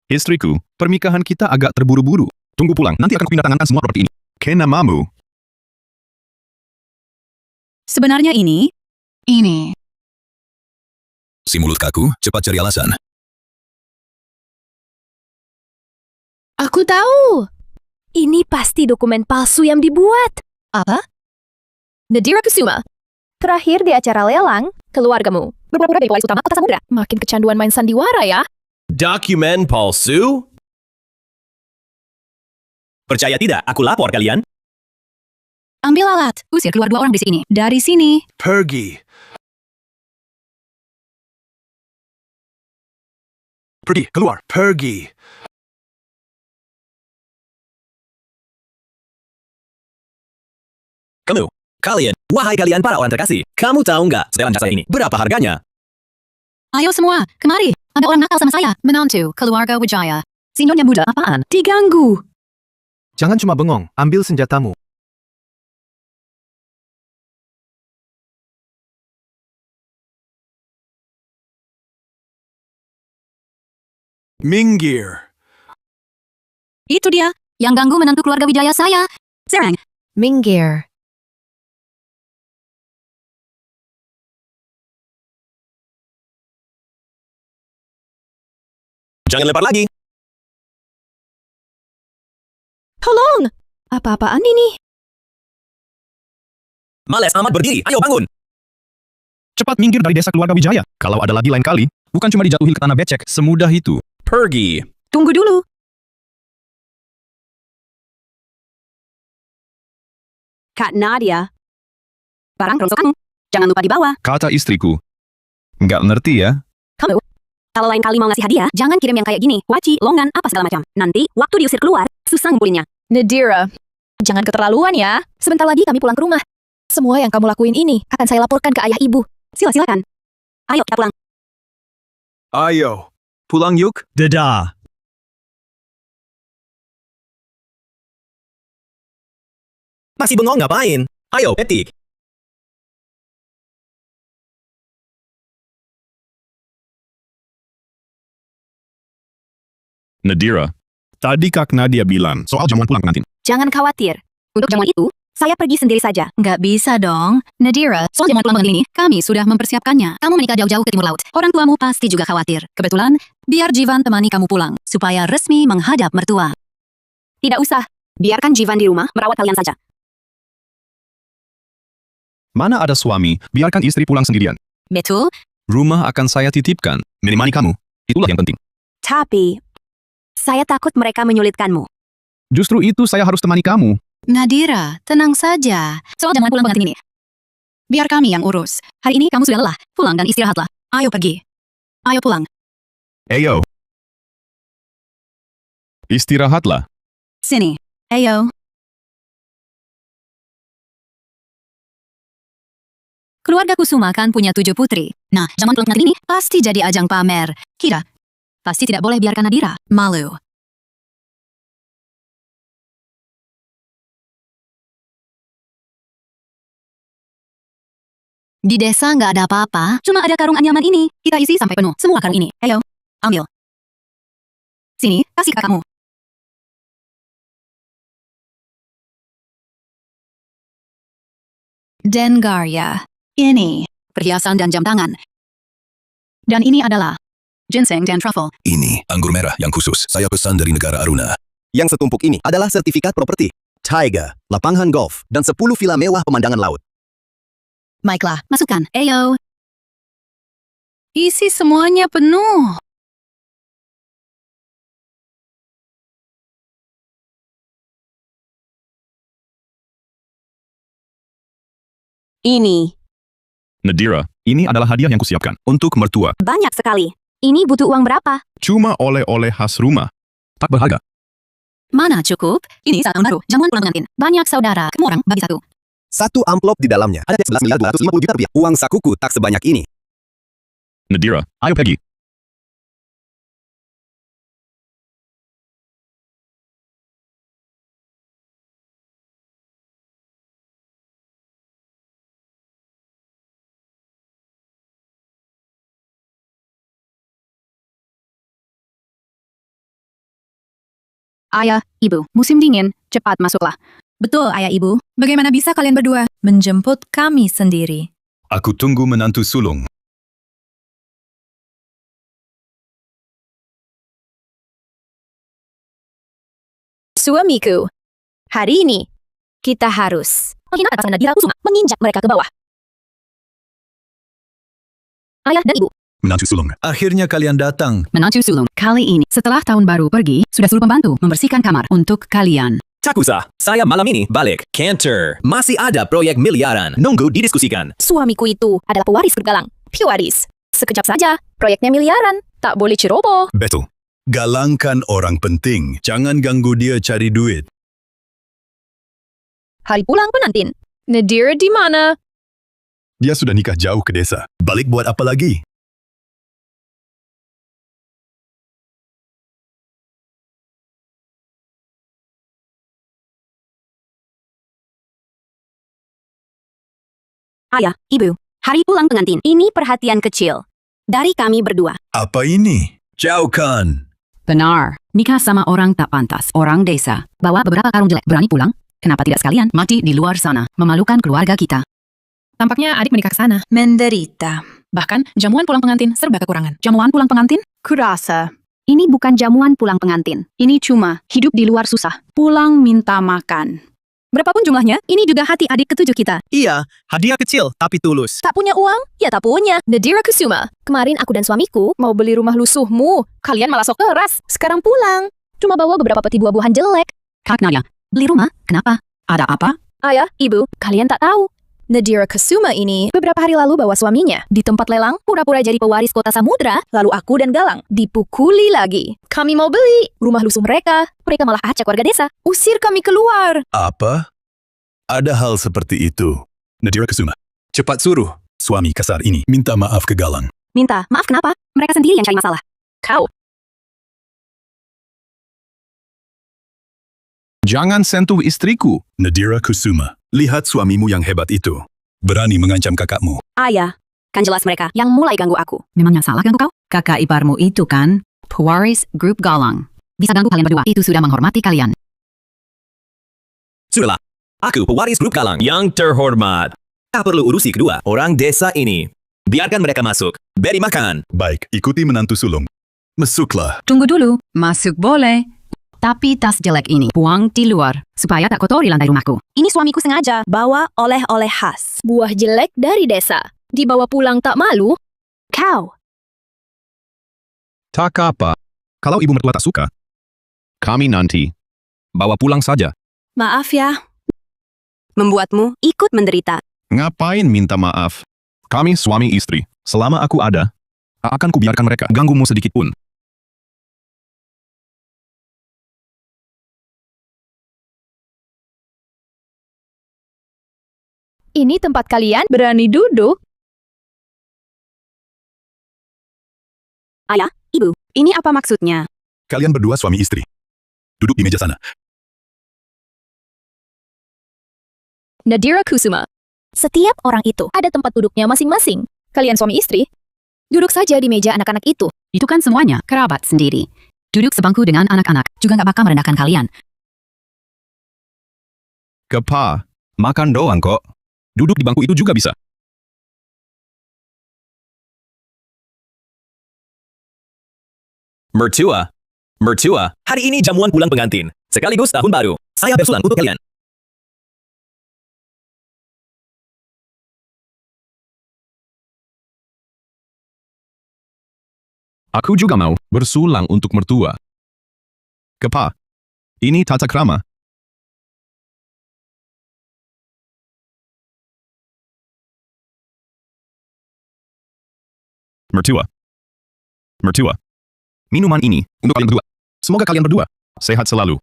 Istriku, pernikahan kita agak terburu-buru. Tunggu pulang, nanti akan kupindah semua properti ini. Ke namamu. Sebenarnya ini. Si mulut kaku, cepat cari alasan. Aku tahu. Ini pasti dokumen palsu yang dibuat. Apa? Nadira Kusuma. Terakhir di acara lelang, keluargamu berpura-pura jadi pewaris utama kota samudra. Makin kecanduan main sandiwara ya. Dokumen palsu? Percaya tidak, aku lapor kalian. Ambil alat, usir keluar 2 orang di sini. Dari sini. Pergi. Pergi, keluar. Pergi. Wahai kalian para orang terkasih, kamu tahu nggak setelan jasa ini berapa harganya? Ayo semua, kemari. Ada orang nakal sama saya. Menantu, keluarga Wijaya. Si nyonya muda apaan? Diganggu. Jangan cuma bengong, ambil senjatamu. Minggir. Itu dia, yang ganggu menantu keluarga Wijaya saya. Serang. Minggir. Jangan lempar lagi. Tolong! Apa-apaan ini? Males amat berdiri, ayo bangun. Cepat minggir dari desa keluarga Wijaya. Kalau ada lagi lain kali, bukan cuma dijatuhin ke tanah becek, semudah itu. Pergi. Tunggu dulu. Kak Nadia. Barang rongsokanmu. Jangan lupa dibawa. Kata istriku. Nggak ngerti ya? Kamu. Kalau lain kali mau ngasih hadiah, jangan kirim yang kayak gini. Waci, longan, apa segala macam. Nanti, waktu diusir keluar, susah ngumpulinnya. Nadira, jangan keterlaluan ya. Sebentar lagi kami pulang ke rumah. Semua yang kamu lakuin ini akan saya laporkan ke ayah ibu. Silakan. Ayo kita pulang. Ayo, pulang yuk. Dadah. Masih bengong ngapain? Ayo, petik. Nadira, tadi Kak Nadia bilang soal jamuan pulang pengantin. Jangan khawatir. Untuk jamuan itu, saya pergi sendiri saja. Nggak bisa dong. Nadira, soal jamuan pulang pengantin ini, kami sudah mempersiapkannya. Kamu menikah jauh-jauh ke timur laut. Orang tuamu pasti juga khawatir. Kebetulan, biar Jivan temani kamu pulang, supaya resmi menghadap mertua. Tidak usah. Biarkan Jivan di rumah merawat kalian saja. Mana ada suami, biarkan istri pulang sendirian. Betul? Rumah akan saya titipkan, menemani kamu. Itulah yang penting. Tapi, saya takut mereka menyulitkanmu. Justru itu saya harus temani kamu. Nadira, tenang saja. Soal jamuan pulang pengantin ini, biar kami yang urus. Hari ini kamu sudah lelah. Pulang dan istirahatlah. Ayo pergi. Ayo pulang. Ayo. Istirahatlah. Sini. Ayo. Keluarga Kusuma kan punya 7 putri. Nah, zaman pulang pengantin ini pasti jadi ajang pamer. Kira, pasti tidak boleh biarkan Nadira malu. Di desa nggak ada apa-apa, cuma ada karung anyaman ini. Kita isi sampai penuh, semua karung ini. Ayo, ambil. Sini, kasih ke kakakmu. Dengarya, ini perhiasan dan jam tangan. Dan ini adalah ginseng dan truffle. Ini anggur merah yang khusus. Saya pesan dari negara Aruna. Yang setumpuk ini adalah sertifikat properti. Tiger, lapangan golf, dan 10 villa mewah pemandangan laut. Baiklah, masukkan. Ayo. Isi semuanya penuh. Ini Nadira, ini adalah hadiah yang kusiapkan untuk mertua. banyak sekali. Ini butuh uang berapa? Cuma oleh-oleh khas rumah. Tak berharga. Mana cukup? Ini saat tahun baru, jamuan pulang pengantin. Banyak saudara, kamu orang bagi satu. Satu amplop di dalamnya ada 11.250 juta rupiah. Uang sakuku tak sebanyak ini. Nadira, ayo pergi. Ayah, ibu, musim dingin, cepat masuklah. Betul, ayah ibu. Bagaimana bisa kalian berdua menjemput kami sendiri? Aku tunggu menantu sulung. Suamiku, hari ini kita harus Penghinaan pasangan Nadira Kusuma menginjak mereka ke bawah. Ayah dan ibu, Menantu sulung. Akhirnya kalian datang. Menantu sulung, kali ini setelah tahun baru pergi, sudah suruh pembantu membersihkan kamar untuk kalian. Tak usah, saya malam ini balik. Canter, masih ada proyek miliaran. Nunggu didiskusikan. suamiku itu adalah pewaris grup Galang. Pewaris. Sekejap saja, proyeknya miliaran. Tak boleh ceroboh. Betul. Galangkan orang penting. Jangan ganggu dia cari duit. Hari pulang penantin. Nadira di mana? Dia sudah nikah jauh ke desa. Balik buat apa lagi? Ayah, ibu, hari pulang pengantin. Ini perhatian kecil dari kami berdua. Apa ini? Jauhkan. Benar, nikah sama orang tak pantas, orang desa. Bawa beberapa karung jelek, berani pulang? Kenapa tidak sekalian mati di luar sana, memalukan keluarga kita? Tampaknya adik menikah ke sana. Menderita. Bahkan jamuan pulang pengantin serba kekurangan. Jamuan pulang pengantin? Kurasa. Ini bukan jamuan pulang pengantin. Ini cuma hidup di luar susah. Pulang minta makan. Berapapun jumlahnya, ini juga hati adik ketujuh kita. Iya, hadiah kecil tapi tulus. Tak punya uang? Ya tak punya. Nadira Kusuma. Kemarin aku dan suamiku mau beli rumah lusuhmu. Kalian malah sok keras. Sekarang pulang. Cuma bawa beberapa peti buah-buahan jelek. Kak Naya, beli rumah? Kenapa? Ada apa? Ayah, ibu, kalian tak tahu. Nadira Kusuma ini beberapa hari lalu bawa suaminya di tempat lelang pura-pura jadi pewaris kota samudra, lalu aku dan Galang dipukuli lagi. Kami mau beli rumah lusuh mereka. Mereka malah acak warga desa. Usir kami keluar. Apa? Ada hal seperti itu. Nadira Kusuma. Cepat suruh suami kasar ini minta maaf ke Galang. Minta maaf kenapa? Mereka sendiri yang cari masalah. Kau. Jangan sentuh istriku. Nadira Kusuma. Lihat suamimu yang hebat itu. Berani mengancam kakakmu. Ayah, kan jelas mereka yang mulai ganggu aku. Memangnya salah ganggu kau? Kakak iparmu itu kan pewaris grup Galang. Bisa ganggu kalian berdua, itu sudah menghormati kalian. Sudahlah, aku pewaris grup Galang yang terhormat. Tak perlu urusi kedua orang desa ini. Biarkan mereka masuk. Beri makan. Baik, ikuti menantu sulung. Masuklah. Tunggu dulu. Masuk boleh. Tapi tas jelek ini buang di luar, supaya tak kotori lantai rumahku. Ini suamiku sengaja bawa oleh-oleh khas. Buah jelek dari desa. Dibawa pulang tak malu? Kau. Tak apa. Kalau ibu mertua tak suka, kami nanti bawa pulang saja. Maaf ya. Membuatmu ikut menderita. Ngapain minta maaf? Kami suami istri. Selama aku ada, tak akan kubiarkan mereka ganggumu sedikit pun. Ini tempat kalian berani duduk? Ayah, ibu, ini apa maksudnya? Kalian berdua suami istri. Duduk di meja sana. Nadira Kusuma. Setiap orang itu ada tempat duduknya masing-masing. Kalian suami istri? Duduk saja di meja anak-anak itu. Itu kan semuanya kerabat sendiri. Duduk sebangku dengan anak-anak juga nggak bakal merendahkan kalian. Kepa, makan doang kok. Duduk di bangku itu juga bisa. Mertua. Mertua, hari ini jamuan pulang pengantin. Sekaligus tahun baru. Saya bersulang untuk kalian. Aku juga mau bersulang untuk mertua. Kepa, ini tata krama. Mertua. Mertua. Minuman ini untuk kalian berdua. Semoga kalian berdua sehat selalu.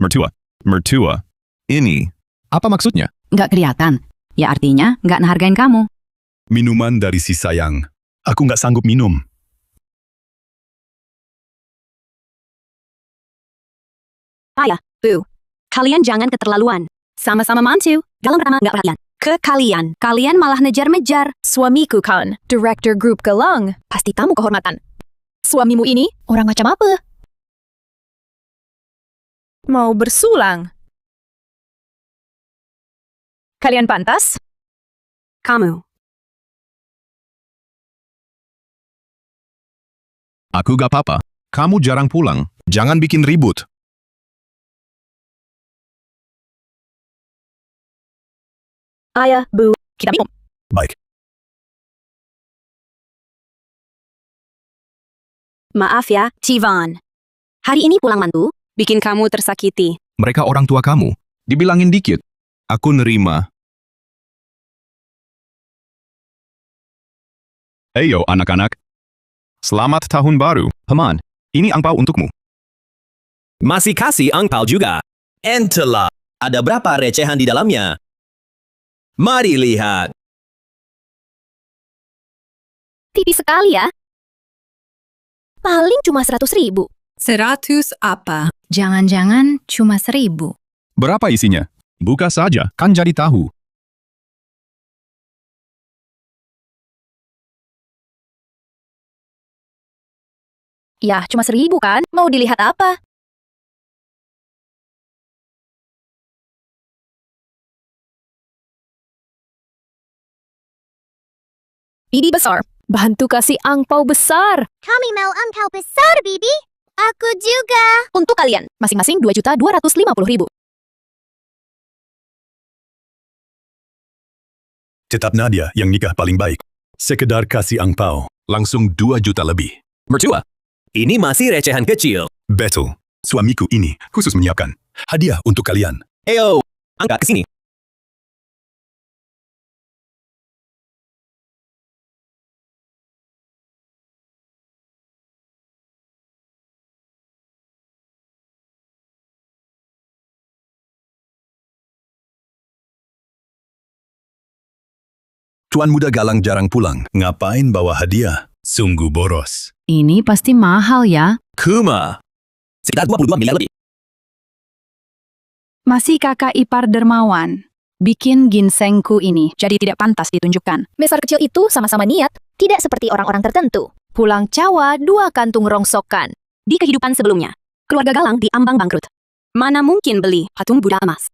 Mertua. Mertua. Ini. Apa maksudnya? Nggak kelihatan. Ya artinya nggak ngehargain kamu. Minuman dari si sayang. Aku nggak sanggup minum. Ayah, Bu. Kalian jangan keterlaluan. Sama-sama mantu. Galang pertama nggak perhatian. Ke kalian. Kalian malah ngejar-mejar. Suamiku kan, Director Grup Galang. Pasti tamu kehormatan. Suamimu ini orang macam apa? Mau bersulang? Kalian pantas? Kamu. Aku gak apa-apa. Kamu jarang pulang. Jangan bikin ribut. Ayah, Bu, kita minum. Baik. Maaf ya, Jivan. Hari ini pulang mantu, bikin kamu tersakiti. Mereka orang tua kamu. Dibilangin dikit. Aku nerima. Heyo anak-anak. Selamat tahun baru. Paman, ini angpau untukmu. Masih kasih angpau juga. Entahlah, ada berapa recehan di dalamnya? Mari lihat. Tipis sekali ya. Paling cuma 100.000. 100 apa? Jangan-jangan cuma 1.000. Berapa isinya? Buka saja, kan jadi tahu. Ya, cuma 1.000 kan? Mau dilihat apa? Ini besar. Bantu kasih angpau besar. Kami mau angpau besar, Bibi. Aku juga. Untuk kalian, masing-masing 2.250.000. Tetap Nadia yang nikah paling baik. Sekedar kasih angpau. Langsung 2 juta lebih. Mertua, ini masih recehan kecil. Betul. Suamiku ini khusus menyiapkan hadiah untuk kalian. Eyo, angkat ke sini. Tuan muda Galang jarang pulang. Ngapain bawa hadiah? Sungguh boros. Ini pasti mahal ya. Kuma. Sekitar 22 miliar lebih. Masih kakak ipar dermawan. Bikin ginsengku ini jadi tidak pantas ditunjukkan. Besar kecil itu sama-sama niat, tidak seperti orang-orang tertentu. Pulang cawa 2 kantung rongsokan. Di kehidupan sebelumnya, keluarga Galang di ambang bangkrut. Mana mungkin beli patung Buddha emas?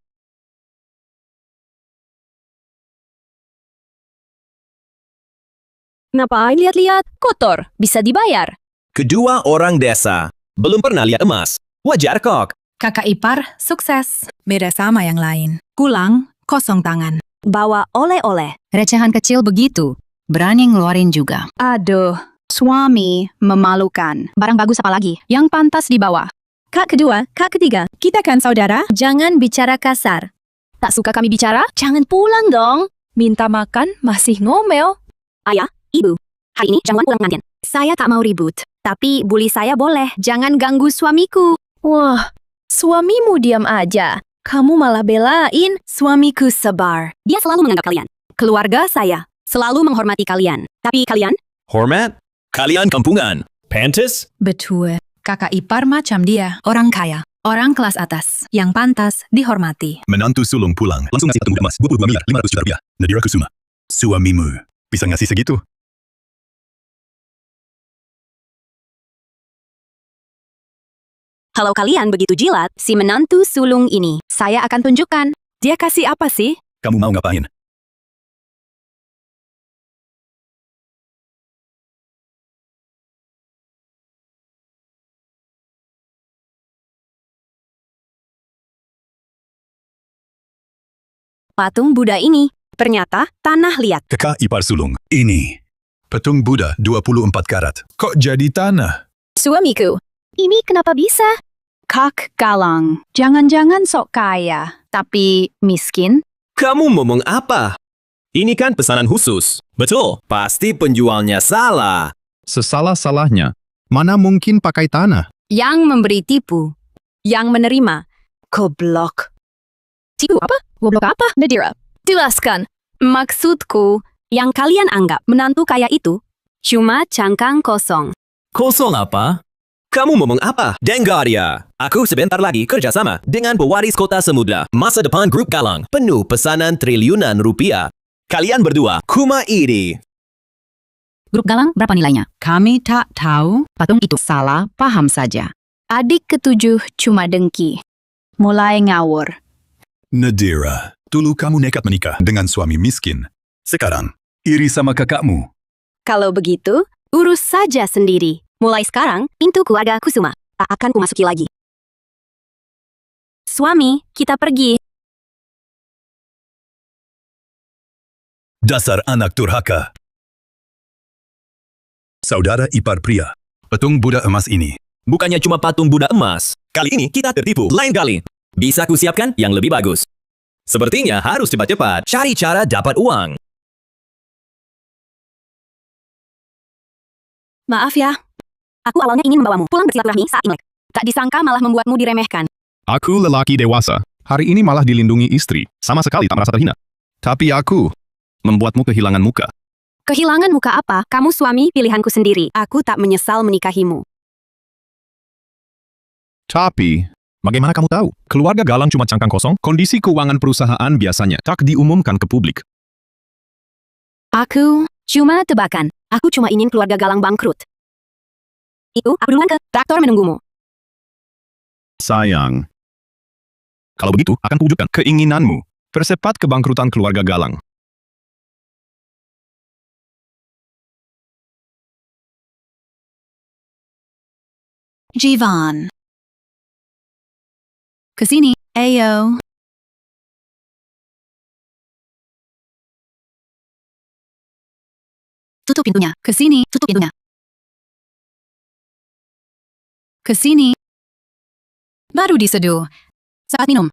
Ngapain lihat-lihat? Kotor, bisa dibayar. Kedua orang desa belum pernah lihat emas. Wajar kok. Kakak ipar, sukses. Beda sama yang lain. Pulang, kosong tangan. Bawa oleh-oleh. Recehan kecil begitu. Berani ngeluarin juga. Aduh, suami memalukan. Barang bagus apa lagi? Yang pantas dibawa. Kak kedua, kak ketiga. Kita kan saudara? Jangan bicara kasar. Tak suka kami bicara? Jangan pulang dong. Minta makan, masih ngomel. Ayah, ibu. Hari ini jangan pulang ngantin. Saya tak mau ribut. Tapi bully saya boleh. Jangan ganggu suamiku. Wah, suamimu diam aja. Kamu malah belain. Suamiku sabar. Dia selalu menganggap kalian. Keluarga saya selalu menghormati kalian. Tapi kalian? Hormat? Kalian kampungan. Pantes? Betul. Kakak ipar macam dia. Orang kaya. Orang kelas atas. Yang pantas dihormati. Menantu sulung pulang. Langsung ngasih patung budak emas 22 miliar 500 juta rupiah. Nadira Kusuma. Suamimu. Bisa ngasih segitu? Kalau kalian begitu jilat, si menantu sulung ini, saya akan tunjukkan. Dia kasih apa sih? Kamu mau ngapain? Patung Buddha ini, ternyata tanah liat. Kakak ipar sulung. Ini. Patung Buddha 24 karat. Kok jadi tanah? Suamiku. Ini kenapa bisa? Kak Galang, jangan-jangan sok kaya, tapi miskin? Kamu ngomong apa? Ini kan pesanan khusus. Betul. Pasti penjualnya salah. Sesalah-salahnya. Mana mungkin pakai tanah? Yang memberi tipu. Yang menerima. Goblok. Tipu apa? Goblok apa? Nadira, jelaskan. Maksudku, yang kalian anggap menantu kaya itu, cuma cangkang kosong. Kosong apa? Kamu ngomong apa? Dengaria. Aku sebentar lagi kerjasama dengan pewaris kota Samudra. Masa depan grup Galang. Penuh pesanan triliunan rupiah. Kalian berdua, kuma iri. Grup Galang berapa nilainya? Kami tak tahu. Patung itu salah paham saja. Adik ketujuh cuma dengki. Mulai ngawur. Nadira, dulu kamu nekat menikah dengan suami miskin. Sekarang, iri sama kakakmu. Kalau begitu, urus saja sendiri. Mulai sekarang, pintu keluarga Kusuma tak akan kumasuki lagi. Suami, kita pergi. Dasar anak durhaka. Saudara ipar pria, patung Buddha emas ini. Bukannya cuma patung Buddha emas. Kali ini kita tertipu. Lain kali. Bisa kusiapkan yang lebih bagus. Sepertinya harus cepat-cepat cari cara dapat uang. Maaf ya. Aku awalnya ingin membawamu pulang bersilaturahmi saat Imlek. Tak disangka malah membuatmu diremehkan. Aku lelaki dewasa. Hari ini malah dilindungi istri. Sama sekali tak merasa terhina. Tapi aku membuatmu kehilangan muka. Kehilangan muka apa? Kamu suami pilihanku sendiri. Aku tak menyesal menikahimu. Tapi, bagaimana kamu tahu? Keluarga Galang cuma cangkang kosong? Kondisi keuangan perusahaan biasanya tak diumumkan ke publik. Aku cuma tebakan. Aku cuma ingin keluarga Galang bangkrut. Itu, aku duluan ke traktor menunggumu. Sayang. Kalau begitu, akan kuwujudkan keinginanmu. Percepat kebangkrutan keluarga Galang. Jivan. Kesini, ayo. Tutup pintunya. Kesini, Tutup pintunya. kesini. Baru diseduh. Saat minum.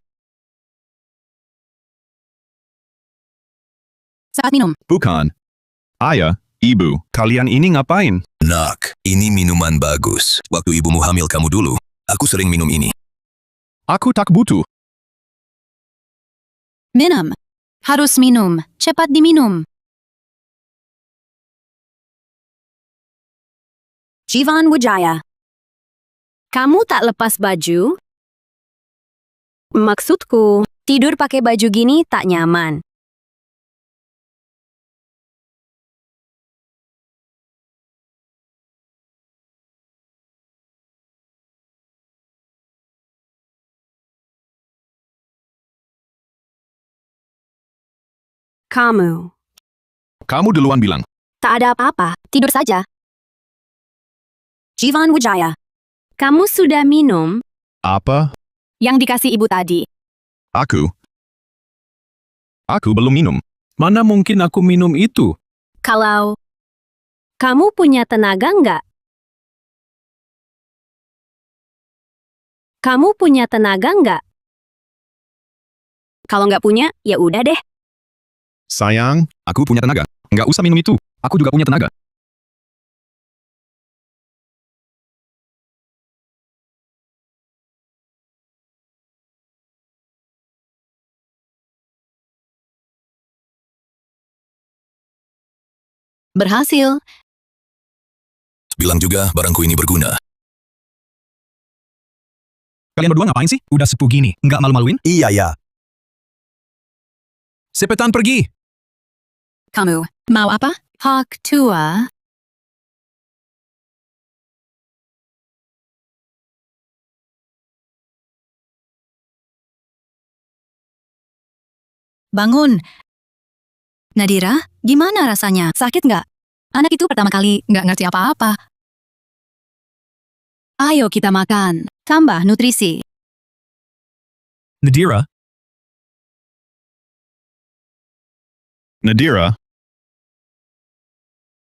Saat minum. Bukan. Ayah, ibu, kalian ini ngapain? Nak, ini minuman bagus. Waktu ibumu hamil kamu dulu, aku sering minum ini. Aku tak butuh. Minum. Harus minum. Cepat diminum. Jivan Wijaya. Kamu tak lepas baju? Maksudku, tidur pakai baju gini tak nyaman. Kamu. Kamu duluan bilang. Tak ada apa-apa, tidur saja. Jivan Wijaya, kamu sudah minum Apa? yang dikasih ibu tadi? Aku belum minum. Mana mungkin aku minum itu? Kalau kamu punya tenaga nggak? Kamu punya tenaga nggak? Kalau nggak punya, ya udah deh. Sayang, aku punya tenaga. Nggak usah minum itu. Aku juga punya tenaga. Berhasil. Bilang juga barangku ini berguna. Kalian berdua ngapain sih? Udah sepuh gini, nggak malu-maluin? Iya ya. Cepetan pergi! Kamu, mau apa? Hak tua. Bangun. Nadira, gimana rasanya? Sakit nggak? Anak itu pertama kali nggak ngerti apa-apa. Ayo kita makan. Tambah nutrisi. Nadira, Nadira,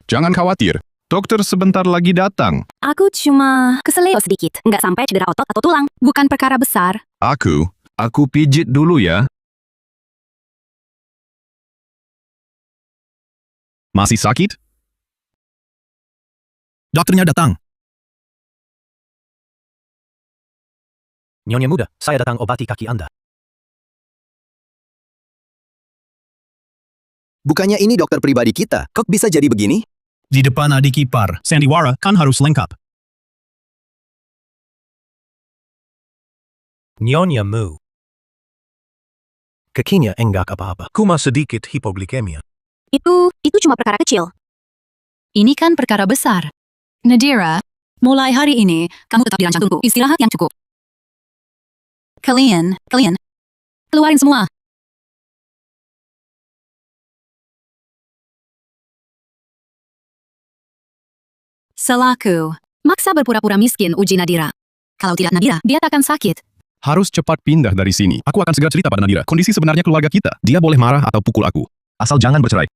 jangan khawatir. Dokter sebentar lagi datang. Aku cuma keseleo sedikit, nggak sampai cedera otot atau tulang. Bukan perkara besar. Aku pijit dulu ya. Masih sakit? dokternya datang. Nyonya muda, saya datang obati kaki Anda. Bukannya ini dokter pribadi kita, kok bisa jadi begini? Di depan adik ipar, sandiwara kan harus lengkap. Nyonya Mu. Kakinya enggak apa-apa. Kuma sedikit hipoglikemia. Itu cuma perkara kecil. Ini kan perkara besar. Nadira, mulai hari ini, kamu tetap dirancang tunggu istirahat yang cukup. Kalian, keluarin semua. Salahku, maksa berpura-pura miskin uji Nadira. Kalau tidak Nadira, dia takkan sakit. Harus cepat pindah dari sini. Aku akan segera cerita pada Nadira. Kondisi sebenarnya keluarga kita. Dia boleh marah atau pukul aku. Asal jangan bercerai.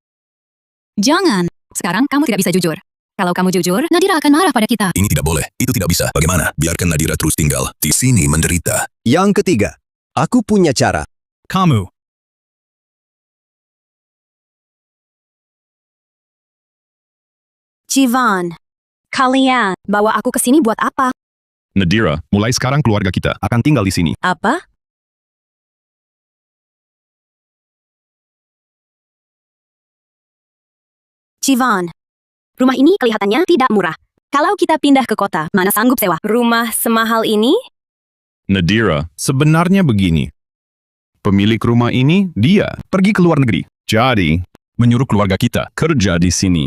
Jangan, sekarang kamu tidak bisa jujur. Kalau kamu jujur, Nadira akan marah pada kita. Ini tidak boleh. Itu tidak bisa. Bagaimana? Biarkan Nadira terus tinggal di sini menderita. Yang ketiga, aku punya cara. Kamu, Jivan, kalian bawa aku ke sini buat apa? Nadira, mulai sekarang keluarga kita akan tinggal di sini. Apa? Jivan, rumah ini kelihatannya tidak murah. Kalau kita pindah ke kota, mana sanggup sewa rumah semahal ini? Nadira, sebenarnya begini. Pemilik rumah ini, dia pergi ke luar negeri. Jadi, menyuruh keluarga kita kerja di sini.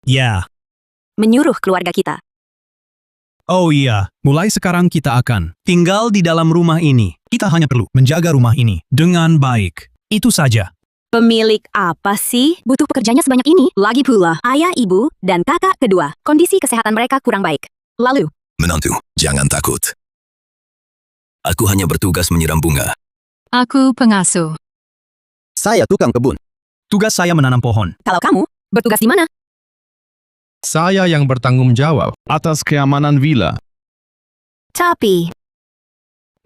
ya. Menyuruh keluarga kita. Oh iya, mulai sekarang kita akan tinggal di dalam rumah ini. Kita hanya perlu menjaga rumah ini dengan baik. Itu saja. Pemilik apa sih? Butuh pekerjanya sebanyak ini. Lagi pula, ayah, ibu, dan kakak kedua. Kondisi kesehatan mereka kurang baik. Lalu, Menantu, jangan takut. Aku hanya bertugas menyiram bunga. Aku pengasuh. Saya tukang kebun. Tugas saya menanam pohon. kalau kamu, bertugas di mana? Saya yang bertanggung jawab atas keamanan villa. Tapi,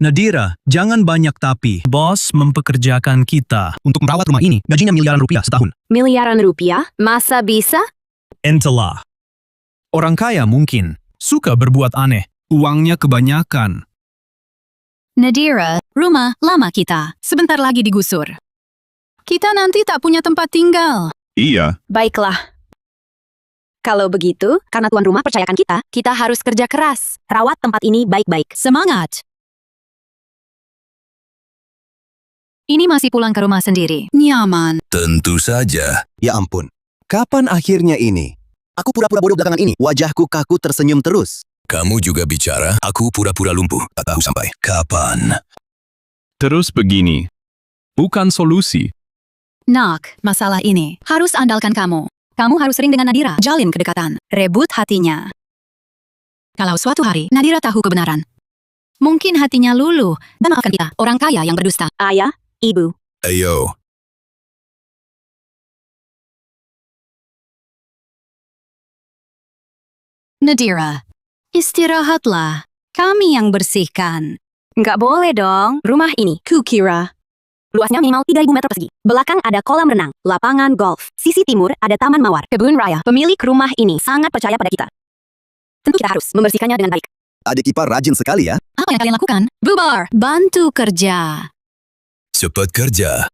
Nadira, jangan banyak tapi. Bos mempekerjakan kita untuk merawat rumah ini. Gajinya miliaran rupiah setahun. miliaran rupiah? Masa bisa? Entahlah. Orang kaya mungkin suka berbuat aneh. Uangnya kebanyakan. Nadira, rumah lama kita sebentar lagi digusur. Kita nanti tak punya tempat tinggal. Iya, Baiklah. Kalau begitu, karena tuan rumah percayakan kita harus kerja keras. Rawat tempat ini baik-baik. Semangat! Ini masih pulang ke rumah sendiri. Nyaman. Tentu saja. Ya ampun, kapan akhirnya ini? Aku pura-pura bodoh belakangan ini. Wajahku kaku tersenyum terus. Kamu juga bicara, aku pura-pura lumpuh. Tak tahu sampai kapan. terus begini. Bukan solusi. Nak, masalah ini harus andalkan kamu. Kamu harus sering dengan Nadira, jalin kedekatan, rebut hatinya. Kalau suatu hari Nadira tahu kebenaran, mungkin hatinya luluh dan maafkan kita, orang kaya yang berdusta. Ayah, ibu. Ayo. Nadira, istirahatlah. Kami yang bersihkan. Nggak boleh dong. Rumah ini, kukira, luasnya minimal 3.000 meter persegi. Belakang ada kolam renang, lapangan golf. Sisi timur ada taman mawar, kebun raya. Pemilik rumah ini sangat percaya pada kita. Tentu kita harus membersihkannya dengan baik. Adik ipar rajin sekali ya. Apa yang kalian lakukan? Bubar, bantu kerja. Cepat kerja.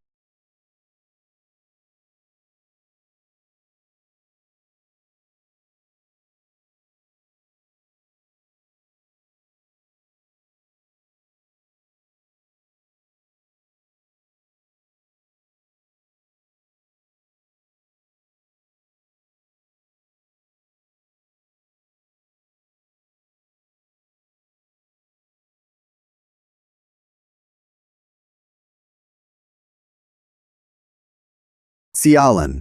Sialan.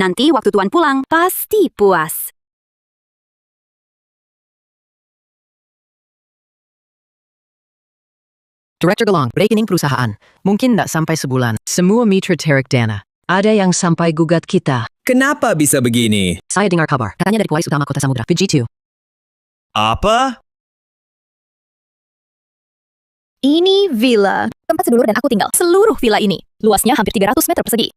Nanti waktu Tuan pulang, pasti puas. Director Galang, rekening perusahaan. Mungkin tidak sampai sebulan. Semua mitra Tarik Dana. Ada yang sampai gugat kita. Kenapa bisa begini? Saya dengar kabar. Katanya dari pewaris utama Kota Samudra. Begitu. Apa? Ini villa. Tempat sedulur dan aku tinggal. Seluruh villa ini. Luasnya hampir 300 meter persegi.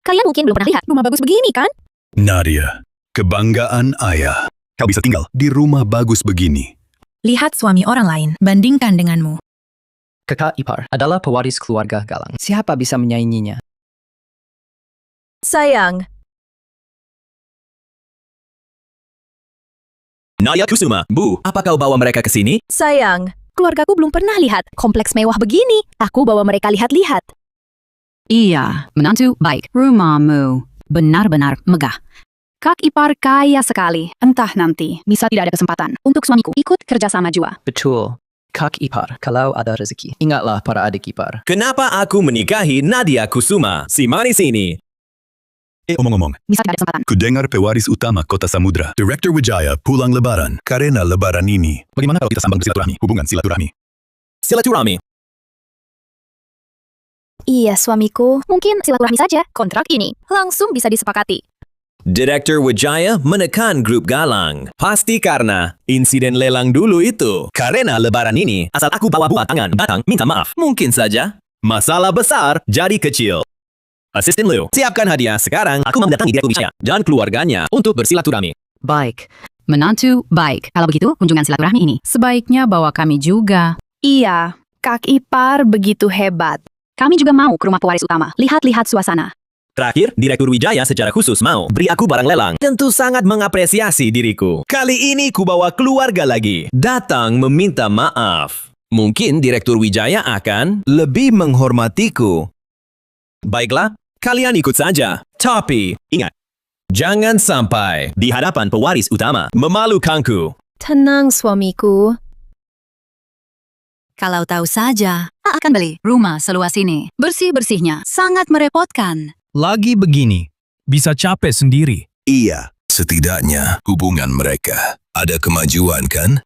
Kalian mungkin belum pernah lihat rumah bagus begini, kan? Nadia, kebanggaan ayah. Kau bisa tinggal di rumah bagus begini. Lihat suami orang lain, bandingkan denganmu. Kakak ipar adalah pewaris keluarga Galang. Siapa bisa menyainginya? Sayang, Nadia Kusuma, Bu, apa kau bawa mereka ke sini? sayang. Keluargaku belum pernah lihat kompleks mewah begini. Aku bawa mereka lihat-lihat. Iya, menantu baik. Rumahmu benar-benar megah. Kak ipar kaya sekali. Entah nanti, bisa tidak ada kesempatan untuk suamiku ikut kerjasama jua. Betul. Kak ipar, kalau ada rezeki, ingatlah para adik ipar. Kenapa aku menikahi Nadia Kusuma, si manis ini? Omong-omong, Bisa tidak ada kesempatan. kudengar pewaris utama Kota Samudra, Director Wijaya pulang lebaran. Karena lebaran ini, bagaimana kalau kita sambang bersilaturahmi? Hubungan silaturahmi. Silaturahmi. Iya, suamiku. Mungkin silaturahmi saja. Kontrak ini langsung bisa disepakati. Direktur Wijaya menekan grup Galang. Pasti karena insiden lelang dulu itu. Karena lebaran ini, asal aku bawa buah tangan datang minta maaf. Mungkin saja. Masalah besar jadi kecil. Asisten Liu, siapkan hadiah sekarang. Aku mendatangi Direktur Wijaya dan keluarganya untuk bersilaturahmi. Baik. Menantu baik. Kalau begitu, kunjungan silaturahmi ini. Sebaiknya bawa kami juga. Iya, Kak ipar begitu hebat. Kami juga mau ke rumah pewaris utama. Lihat-lihat suasana. Terakhir, Direktur Wijaya secara khusus mau beri aku barang lelang. Tentu sangat mengapresiasi diriku. Kali ini ku bawa keluarga lagi. Datang meminta maaf. Mungkin Direktur Wijaya akan lebih menghormatiku. Baiklah, kalian ikut saja. Tapi, ingat. Jangan sampai di hadapan pewaris utama memalukanku. Tenang, suamiku. Kalau tahu saja, akan beli rumah seluas ini. Bersih-bersihnya sangat merepotkan. Lagi begini, bisa capek sendiri. Iya, setidaknya hubungan mereka ada kemajuan kan?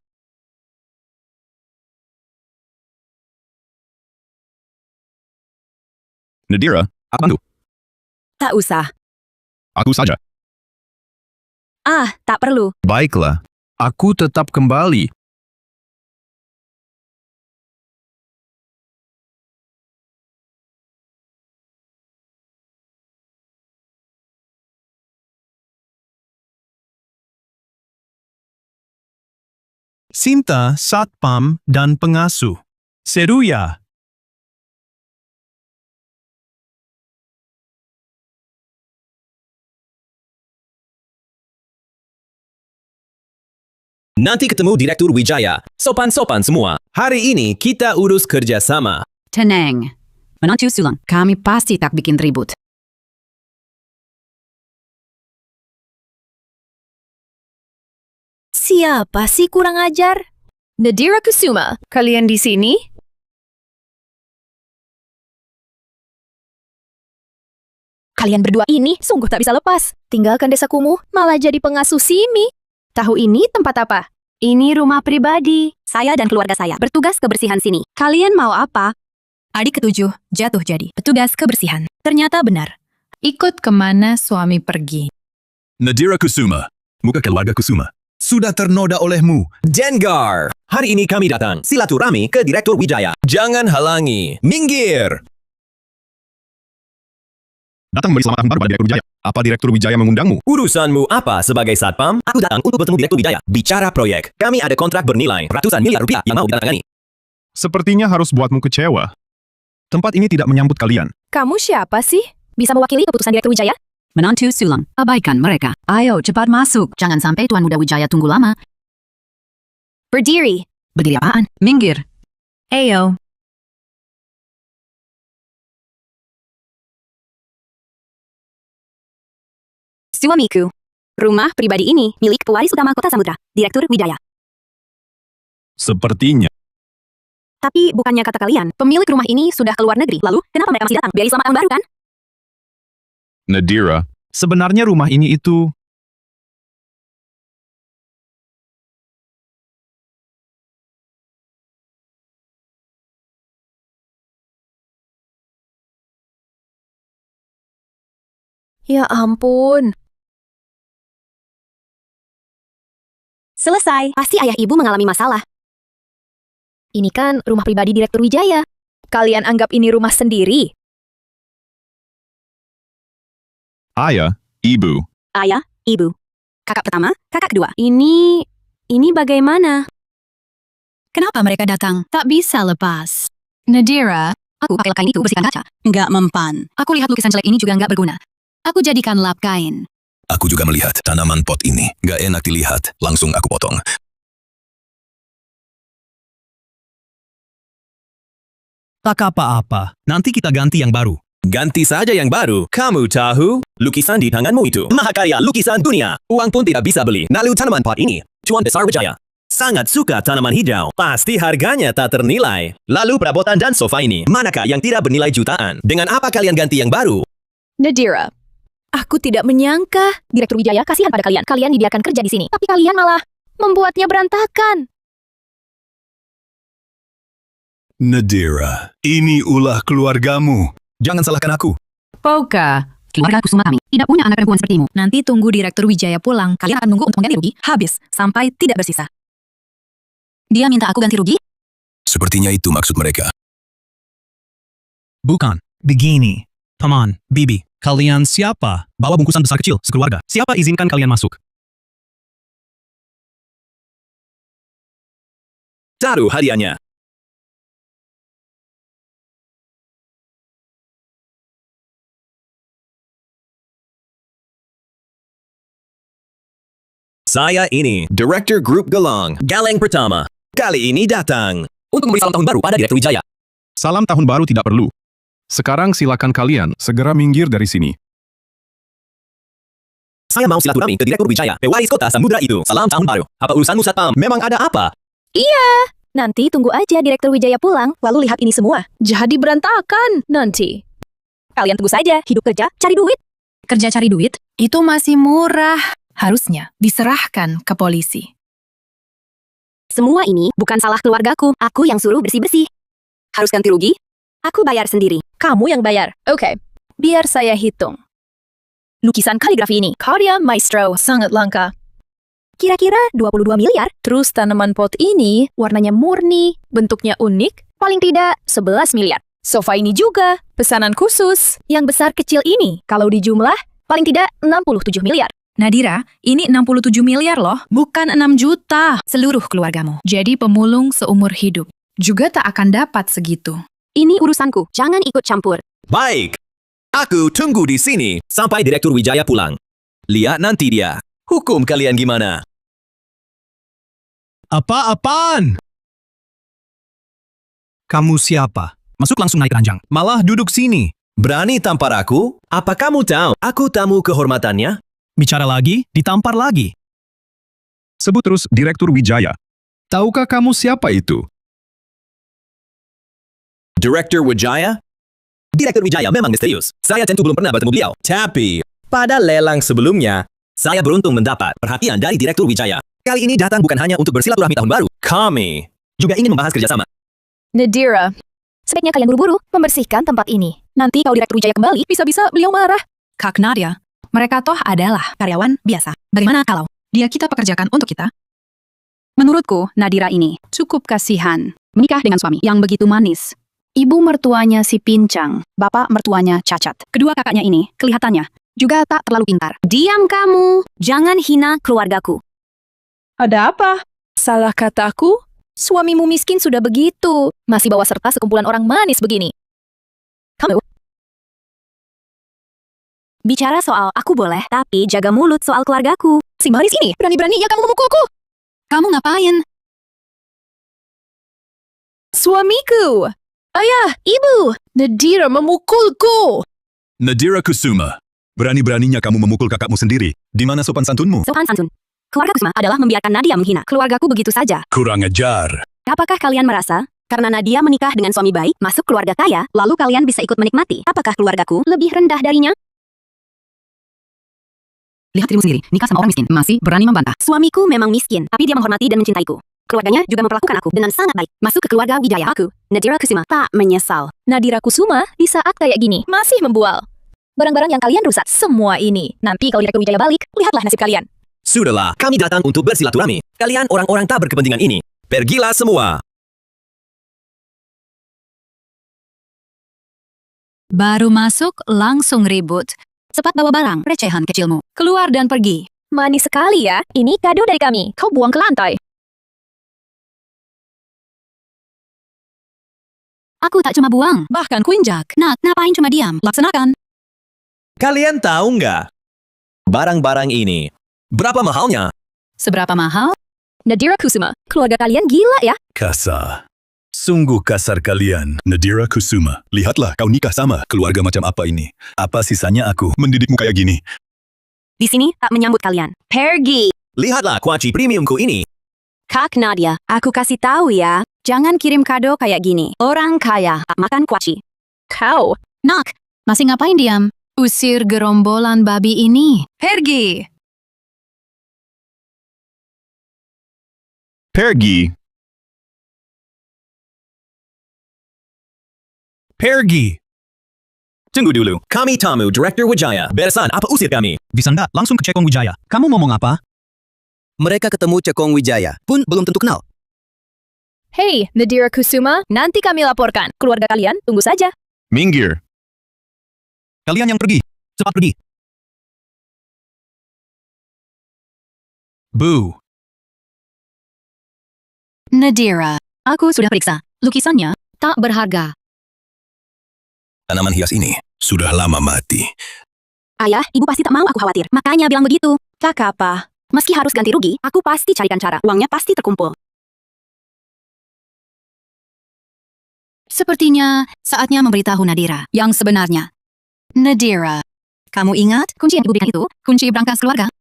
Nadira, aku bantu. Tak usah. Aku saja. Ah, tak perlu. Baiklah, aku tetap kembali. Sinta, satpam, dan pengasuh. Seruya. Nanti ketemu Direktur Wijaya. Sopan-sopan semua. Hari ini kita urus kerjasama. Tenang. Menantu Sulang, kami pasti tak bikin ribut. Siapa sih kurang ajar? Nadira Kusuma, kalian di sini? Kalian berdua ini sungguh tak bisa lepas. Tinggalkan desa kumuh, malah jadi pengasuh Simi. Tahu ini tempat apa? Ini rumah pribadi. Saya dan keluarga saya bertugas kebersihan sini. Kalian mau apa? Adik ketujuh jatuh jadi petugas kebersihan. Ternyata benar. Ikut kemana suami pergi. Nadira Kusuma, muka keluarga Kusuma, sudah ternoda olehmu. Dengar! Hari ini kami datang silaturahmi ke Direktur Wijaya. Jangan halangi. Minggir! Datang memberi selamat tahun baru pada Direktur Wijaya. Apa Direktur Wijaya mengundangmu? Urusanmu apa sebagai satpam? Aku datang untuk bertemu Direktur Wijaya. Bicara proyek. Kami ada kontrak bernilai ratusan miliar rupiah yang mau ditandatangani. Sepertinya harus buatmu kecewa. Tempat ini tidak menyambut kalian. Kamu siapa sih? Bisa mewakili keputusan Direktur Wijaya? Menantu Sulang, abaikan mereka. Ayo cepat masuk. Jangan sampai Tuan Muda Wijaya tunggu lama. Berdiri. Berdiri apaan? Minggir. Ayo. Suamiku. Rumah pribadi ini milik pewaris utama Kota Samudra, Direktur Wijaya. Sepertinya. Tapi bukannya kata kalian, pemilik rumah ini sudah keluar negeri. Lalu, kenapa mereka masih datang? Biar selamat tahun baru kan? Nadira, Sebenarnya rumah ini itu... Ya ampun. Selesai. Pasti ayah ibu mengalami masalah. Ini kan rumah pribadi Direktur Wijaya. Kalian anggap ini rumah sendiri? ayah, ibu. Ayah, ibu. Kakak pertama, kakak kedua. Ini bagaimana? Kenapa mereka datang? Tak bisa lepas. Nadira, Aku pakai lap kain itu bersihkan kaca. Nggak mempan. Aku lihat lukisan jelek ini juga nggak berguna. Aku jadikan lap kain. Aku juga melihat tanaman pot ini. Gak enak dilihat. Langsung aku potong. Tak apa-apa. Nanti kita ganti yang baru. Ganti saja yang baru. Kamu tahu, lukisan di tanganmu itu mahakarya lukisan dunia. Uang pun tidak bisa beli. Lalu tanaman pot ini, cuan besar Wijaya. Sangat suka tanaman hijau. Pasti harganya tak ternilai. Lalu perabotan dan sofa ini, manakah yang tidak bernilai jutaan? Dengan apa kalian ganti yang baru? Nadira, aku tidak menyangka. Direktur Wijaya, kasihan pada kalian. Kalian dibiarkan kerja di sini. Tapi kalian malah membuatnya berantakan. Nadira, ini ulah keluargamu. Jangan salahkan aku. Poka. Keluarga Kusuma kami tidak punya anak perempuan sepertimu. nanti tunggu Direktur Wijaya pulang. Kalian akan menunggu untuk mengganti rugi habis sampai tidak bersisa. Dia minta aku ganti rugi? Sepertinya itu maksud mereka. Bukan. Begini. Paman, Bibi, kalian siapa? Bawa bungkusan besar kecil, sekeluarga. Siapa izinkan kalian masuk? Taruh hadiahnya. Saya ini, Director Group Galang, Galeng pertama. Kali ini datang untuk memberi salam tahun baru pada Direktur Wijaya. Salam tahun baru tidak perlu. Sekarang silakan kalian segera minggir dari sini. Saya mau silaturahmi ke Direktur Wijaya, pewaris Kota Samudra itu. Salam tahun baru. Apa urusanmu satpam? Memang ada apa? Iya. Nanti tunggu aja Direktur Wijaya pulang, lalu lihat ini semua. Jadi berantakan nanti. Kalian tunggu saja, hidup kerja, cari duit. Kerja cari duit? Itu masih murah. Harusnya diserahkan ke polisi. Semua ini bukan salah keluargaku. Aku yang suruh bersih-bersih. Harus ganti rugi? Aku bayar sendiri. Kamu yang bayar. Oke, biar saya hitung. Lukisan kaligrafi ini, karya maestro, sangat langka. Kira-kira 22 miliar. Terus tanaman pot ini, warnanya murni, bentuknya unik, paling tidak 11 miliar. Sofa ini juga, pesanan khusus. Yang besar kecil ini, kalau dijumlah, paling tidak 67 miliar. Nadira, ini 67 miliar loh, bukan 6 juta seluruh keluargamu. Jadi pemulung seumur hidup juga tak akan dapat segitu. Ini urusanku, jangan ikut campur. Baik. Aku tunggu di sini sampai Direktur Wijaya pulang. Lihat nanti dia. Hukum kalian gimana? Apa-apaan? Kamu siapa? Masuk langsung naik ranjang. Malah duduk sini. Berani tampar aku? Apa kamu tahu? Aku tamu kehormatannya. Bicara lagi, ditampar lagi. Sebut terus Direktur Wijaya. Tahukah kamu siapa itu? Direktur Wijaya? Direktur Wijaya memang misterius. Saya tentu belum pernah bertemu beliau. Tapi, pada lelang sebelumnya, saya beruntung mendapat perhatian dari Direktur Wijaya. Kali ini datang bukan hanya untuk bersilaturahmi tahun baru. Kami juga ingin membahas kerjasama. Nadira, sebaiknya kalian buru-buru membersihkan tempat ini. Nanti kalau Direktur Wijaya kembali, bisa-bisa beliau marah. Kak Nadia, mereka toh adalah karyawan biasa. Bagaimana kalau dia kita pekerjakan untuk kita? Menurutku, Nadira ini cukup kasihan. Menikah dengan suami yang begitu manis. Ibu mertuanya si pincang, bapak mertuanya cacat. Kedua kakaknya ini kelihatannya juga tak terlalu pintar. Diam kamu. Jangan hina keluargaku. Ada apa? Salah kataku? Suamimu miskin sudah begitu. Masih bawa serta sekumpulan orang manis begini. Kamu? Bicara soal aku boleh, tapi jaga mulut soal keluargaku. Si manis ini berani-beraninya kamu memukulku. Kamu ngapain? Suamiku! Ayah, ibu! Nadira memukulku! Nadira Kusuma, berani-beraninya kamu memukul kakakmu sendiri. Di mana sopan santunmu? Sopan santun. Keluarga Kusuma adalah membiarkan Nadia menghina keluargaku begitu saja. Kurang ajar. Apakah kalian merasa, karena Nadia menikah dengan suami baik, masuk keluarga kaya, lalu kalian bisa ikut menikmati? Apakah keluargaku lebih rendah darinya? Lihat dirimu sendiri, nikah sama orang miskin, masih berani membantah. Suamiku memang miskin, tapi dia menghormati dan mencintaiku. Keluarganya juga memperlakukan aku dengan sangat baik. Masuk ke keluarga Wijaya, aku, Nadira Kusuma, tak menyesal. Nadira Kusuma di saat kayak gini masih membual. Barang-barang yang kalian rusak, semua ini. Nanti kalau Direktur Wijaya balik, lihatlah nasib kalian. Sudahlah, kami datang untuk bersilaturahmi. Kalian orang-orang tak berkepentingan ini. Pergilah semua. Baru masuk, langsung ribut. Cepat bawa barang, recehan kecilmu. Keluar dan pergi. Manis sekali ya, ini kado dari kami. Kau buang ke lantai. Aku tak cuma buang, bahkan kuinjak. Nak, ngapain cuma diam? Laksanakan. Kalian tahu nggak? Barang-barang ini, berapa mahalnya? Seberapa mahal? Nadira Kusuma, keluarga kalian gila ya? Kasar. Sungguh kasar kalian. Nadira Kusuma, lihatlah kau nikah sama keluarga macam apa ini. Apa sisanya aku mendidikmu kayak gini? Di sini tak menyambut kalian. Pergi. Lihatlah kuaci premiumku ini. Kak Nadia, aku kasih tahu ya. Jangan kirim kado kayak gini. Orang kaya tak makan kuaci. Kau. Nak, masih ngapain diam? Usir gerombolan babi ini. Pergi. Pergi. Pergi. Tunggu dulu, kami tamu Direktur Wijaya. Beresan apa usir kami? Bisa nggak langsung ke Cekong Wijaya? Kamu ngomong apa? Mereka ketemu Cekong Wijaya, pun belum tentu kenal. Hey, Nadira Kusuma, nanti kami laporkan. Keluarga kalian, tunggu saja. Minggir. Kalian yang pergi. Cepat pergi. Bu. Nadira, aku sudah periksa. Lukisannya tak berharga. Tanaman hias ini sudah lama mati. Ayah, ibu pasti tak mau aku khawatir. Makanya bilang begitu. Tak apa. Meski harus ganti rugi, aku pasti carikan cara. Uangnya pasti terkumpul. Sepertinya saatnya memberitahu Nadira yang sebenarnya. Nadira, kamu ingat kunci yang ibu berikan itu? Kunci brankas keluarga?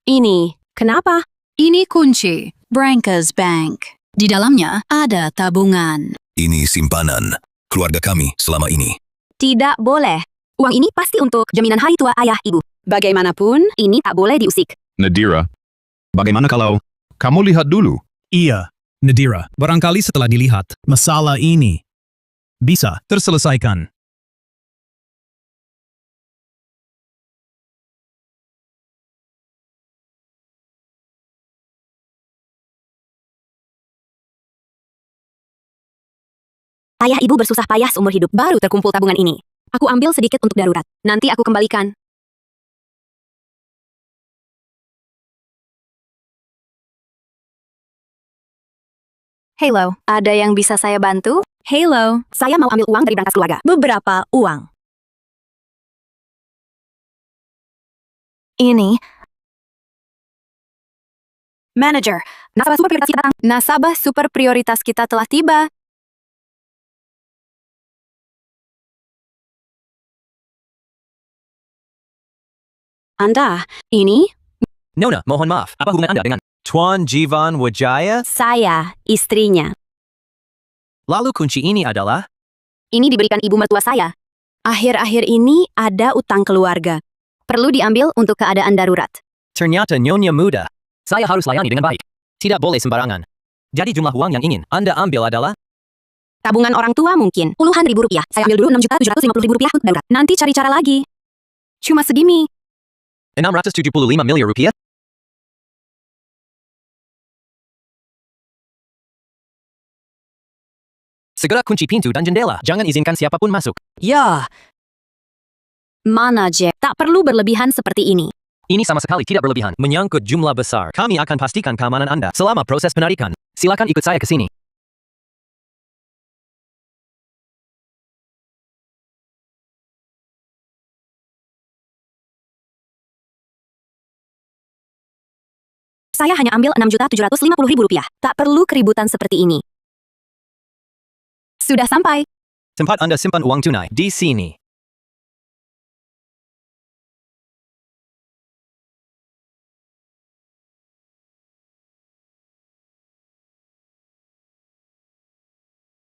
Ini, kenapa? Ini kunci Brankas Bank. Di dalamnya ada tabungan. Ini simpanan keluarga kami selama ini. Tidak boleh. Uang ini pasti untuk jaminan hari tua ayah ibu. Bagaimanapun, ini tak boleh diusik. Nadira, bagaimana kalau kamu lihat dulu? Iya, Nadira. Barangkali setelah dilihat, masalah ini bisa terselesaikan. Ayah ibu bersusah payah seumur hidup baru terkumpul tabungan ini. Aku ambil sedikit untuk darurat. Nanti aku kembalikan. Hello, ada yang bisa saya bantu? Hello, saya mau ambil uang dari brankas keluarga. Beberapa uang. Ini. Manager, nasabah super prioritas kita telah tiba. Anda, ini? Nona, mohon maaf. Apa hubungan Anda dengan Tuan Jivan Wijaya? Saya, istrinya. Lalu kunci ini adalah? Ini diberikan ibu mertua saya. Akhir-akhir ini ada utang keluarga. Perlu diambil untuk keadaan darurat. Ternyata Nyonya muda. Saya harus layani dengan baik. Tidak boleh sembarangan. Jadi jumlah uang yang ingin Anda ambil adalah? Tabungan orang tua mungkin. Puluhan ribu rupiah. Saya ambil dulu 6.750.000 rupiah untuk darurat. Nanti cari cara lagi. Cuma segini. 675 miliar rupiah? Segera kunci pintu dan jendela. Jangan izinkan siapapun masuk. Ya. Mana Jack? Tak perlu berlebihan seperti ini. Ini sama sekali tidak berlebihan. Menyangkut jumlah besar. Kami akan pastikan keamanan Anda selama proses penarikan. Silakan ikut saya ke sini. Saya hanya ambil 6.750.000 rupiah. Tak perlu keributan seperti ini. Sudah sampai. Tempat Anda simpan uang tunai di sini.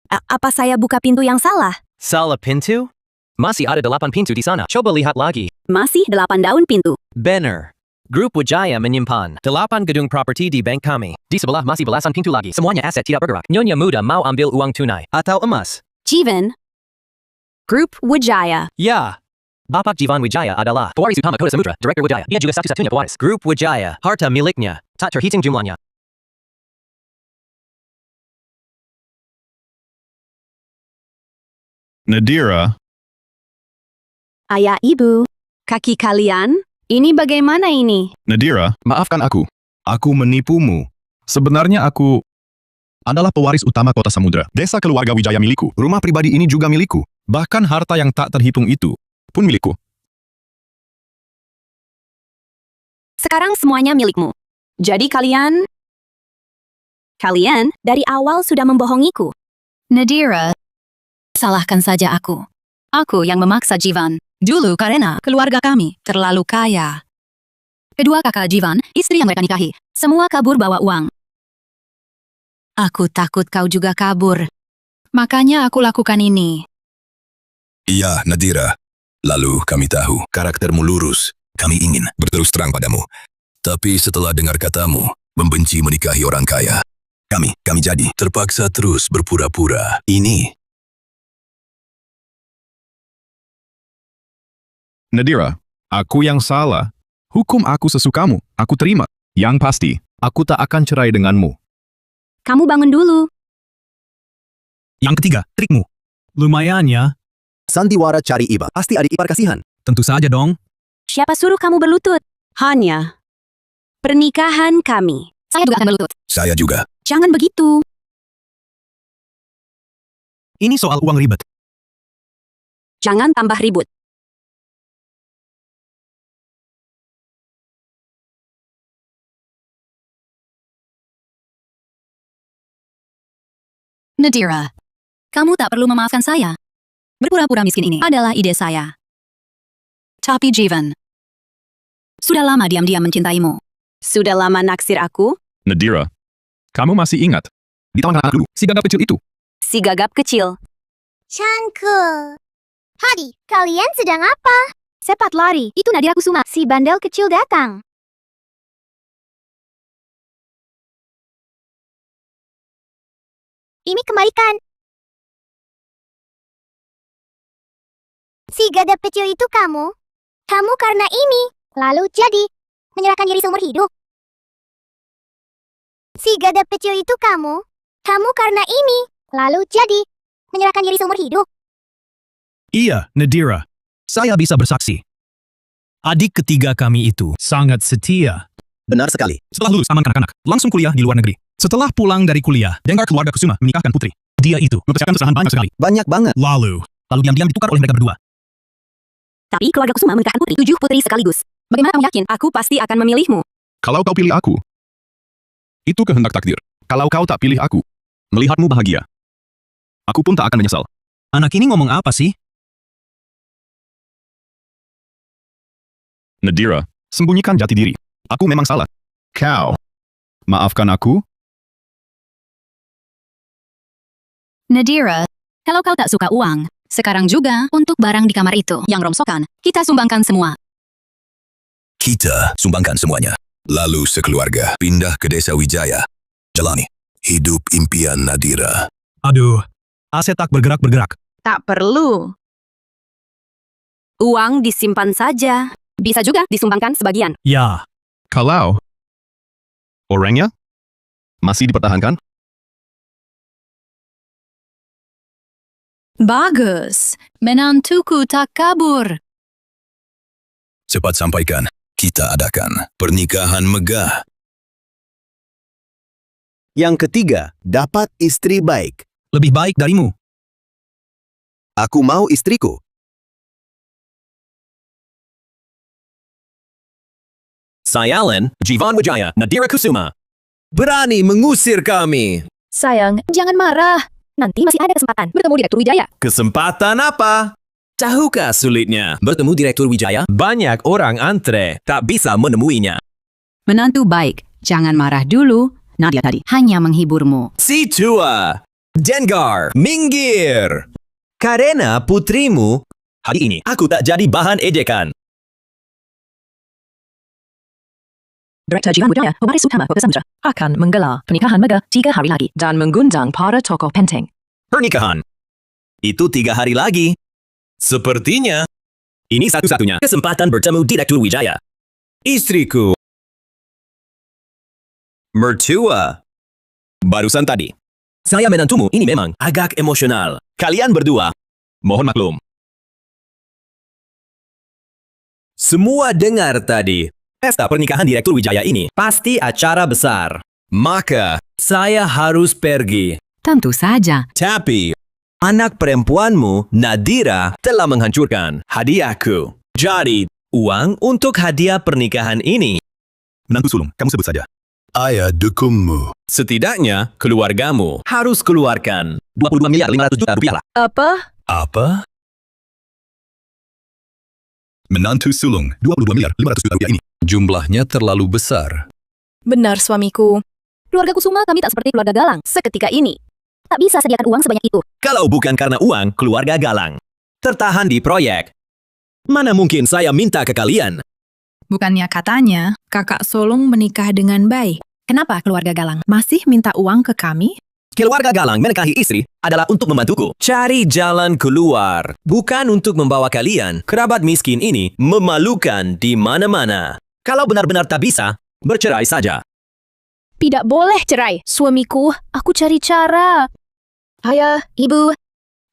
Apa saya buka pintu yang salah? Salah pintu? Masih ada 8 pintu di sana. Coba lihat lagi. Masih 8 daun pintu. Benar. Grup Wijaya menyimpan 8 gedung properti di bank kami. Di sebelah masih belasan pintu lagi. Semuanya aset tidak bergerak. Nyonya muda mau ambil uang tunai atau emas? Jivan. Grup Wijaya. Ya. Bapak Jivan Wijaya adalah pewaris utama Kota Samudra, Direktur Wijaya. Dia juga satu-satunya pewaris. Grup Wijaya. Harta miliknya tak terhitung jumlahnya. Nadira, Ayah ibu. Kaki kalian? Ini bagaimana ini? Nadira, maafkan aku. Aku menipumu. Sebenarnya aku adalah pewaris utama Kota Samudra. Desa keluarga Wijaya milikku. Rumah pribadi ini juga milikku. Bahkan harta yang tak terhitung itu pun milikku. Sekarang semuanya milikmu. Jadi kalian dari awal sudah membohongiku. Nadira, salahkan saja aku. Aku yang memaksa Jivan. Dulu karena keluarga kami terlalu kaya. Kedua kakak Jivan, istri yang mereka nikahi, semua kabur bawa uang. Aku takut kau juga kabur. Makanya aku lakukan ini. Iya, Nadira. Lalu kami tahu karaktermu lurus. Kami ingin berterus terang padamu. Tapi setelah dengar katamu, membenci menikahi orang kaya, kami jadi terpaksa terus berpura-pura. Ini Nadira, aku yang salah. Hukum aku sesukamu, aku terima. Yang pasti, aku tak akan cerai denganmu. Kamu bangun dulu. Yang ketiga, trikmu. Lumayan ya. Sandiwara cari iba. Pasti adik ipar kasihan. Tentu saja dong. Siapa suruh kamu berlutut? Hanya pernikahan kami. Saya juga akan berlutut. saya juga. Jangan begitu. Ini soal uang ribet. Jangan tambah ribut. Nadira, kamu tak perlu memaafkan saya. Berpura-pura miskin ini adalah ide saya. Tapi Jivan, sudah lama diam-diam mencintaimu. Sudah lama naksir aku? Nadira, kamu masih ingat? Di taman anak dulu, si gagap kecil itu. Si gagap kecil. Cangkul. Hadi, kalian sedang apa? Cepat lari, itu Nadira Kusuma. Si bandel kecil datang. Ini kembalikan. Si gadap kecil itu kamu. Kamu karena ini, lalu jadi menyerahkan diri seumur hidup. Si gadap kecil itu kamu. Kamu karena ini, lalu jadi menyerahkan diri seumur hidup. Iya, Nadira. Saya bisa bersaksi. Adik ketiga kami itu sangat setia. Benar sekali. Setelah lulus taman kanak-kanak, langsung kuliah di luar negeri. Setelah pulang dari kuliah, dengar keluarga Kusuma menikahkan putri. Dia itu mempersiapkan serahan banyak sekali. Banyak banget. Lalu diam-diam ditukar oleh mereka berdua. Tapi keluarga Kusuma menikahkan putri. 7 putri sekaligus. Bagaimana kamu yakin? Aku pasti akan memilihmu. Kalau kau pilih aku, itu kehendak takdir. Kalau kau tak pilih aku, melihatmu bahagia, aku pun tak akan menyesal. Anak ini ngomong apa sih? Nadira, sembunyikan jati diri. Aku memang salah. Kau, maafkan aku? Nadira, kalau kau tak suka uang, sekarang juga untuk barang di kamar itu yang rongsokan, kita sumbangkan semua. Kita sumbangkan semuanya. Lalu sekeluarga pindah ke desa Wijaya. Jalani hidup impian Nadira. Aduh, AC tak bergerak-bergerak. Tak perlu. Uang disimpan saja. Bisa juga disumbangkan sebagian. Ya, Kalau orangnya masih dipertahankan, Bagus, menantuku tak kabur. Cepat sampaikan, kita adakan pernikahan megah. Yang ketiga, dapat istri baik. lebih baik darimu. Aku mau istriku. Sayalan, Jivan Wijaya, Nadira Kusuma. Berani mengusir kami. Sayang, jangan marah. Nanti masih ada kesempatan bertemu Direktur Wijaya. Kesempatan apa? Tahukah sulitnya? Bertemu Direktur Wijaya, banyak orang antre, tak bisa menemuinya. Menantu baik, jangan marah dulu. Nadia tadi hanya menghiburmu. Si tua, Dengar, minggir. Karena putrimu, hari ini aku tak jadi bahan ejekan. Direktur Jivan Wijaya, Pewaris Utama Kota Samudra, akan menggelar pernikahan megah 3 hari lagi dan mengundang para tokoh penting. Pernikahan. Itu 3 hari lagi. Sepertinya, ini satu-satunya kesempatan bertemu Direktur Wijaya. Istriku. Mertua. Barusan tadi. Saya menantumu ini memang agak emosional. Kalian berdua, mohon maklum. Semua dengar tadi. Pesta pernikahan Direktur Wijaya ini pasti acara besar. Maka, saya harus pergi. Tentu saja. Tapi, anak perempuanmu, Nadira, telah menghancurkan hadiahku. Jadi, uang untuk hadiah pernikahan ini. Menantu sulung, kamu sebut saja. Ayah dukungmu. Setidaknya, keluargamu harus keluarkan 22.500.000 rupiah lah. Apa? Menantu sulung 22.500.000 rupiah ini. Jumlahnya terlalu besar. Benar, suamiku. Keluarga Kusuma kami tak seperti keluarga Galang seketika ini. Tak bisa sediakan uang sebanyak itu. Kalau bukan karena uang, keluarga Galang tertahan di proyek. Mana mungkin saya minta ke kalian? Bukannya katanya, kakak sulung menikah dengan baik. Kenapa keluarga Galang masih minta uang ke kami? Keluarga Galang menikahi istri adalah untuk membantuku cari jalan keluar, bukan untuk membawa kalian, kerabat miskin ini, memalukan di mana-mana. Kalau benar-benar tak bisa, bercerai saja. Tidak boleh cerai. Suamiku, aku cari cara. Ayah, ibu,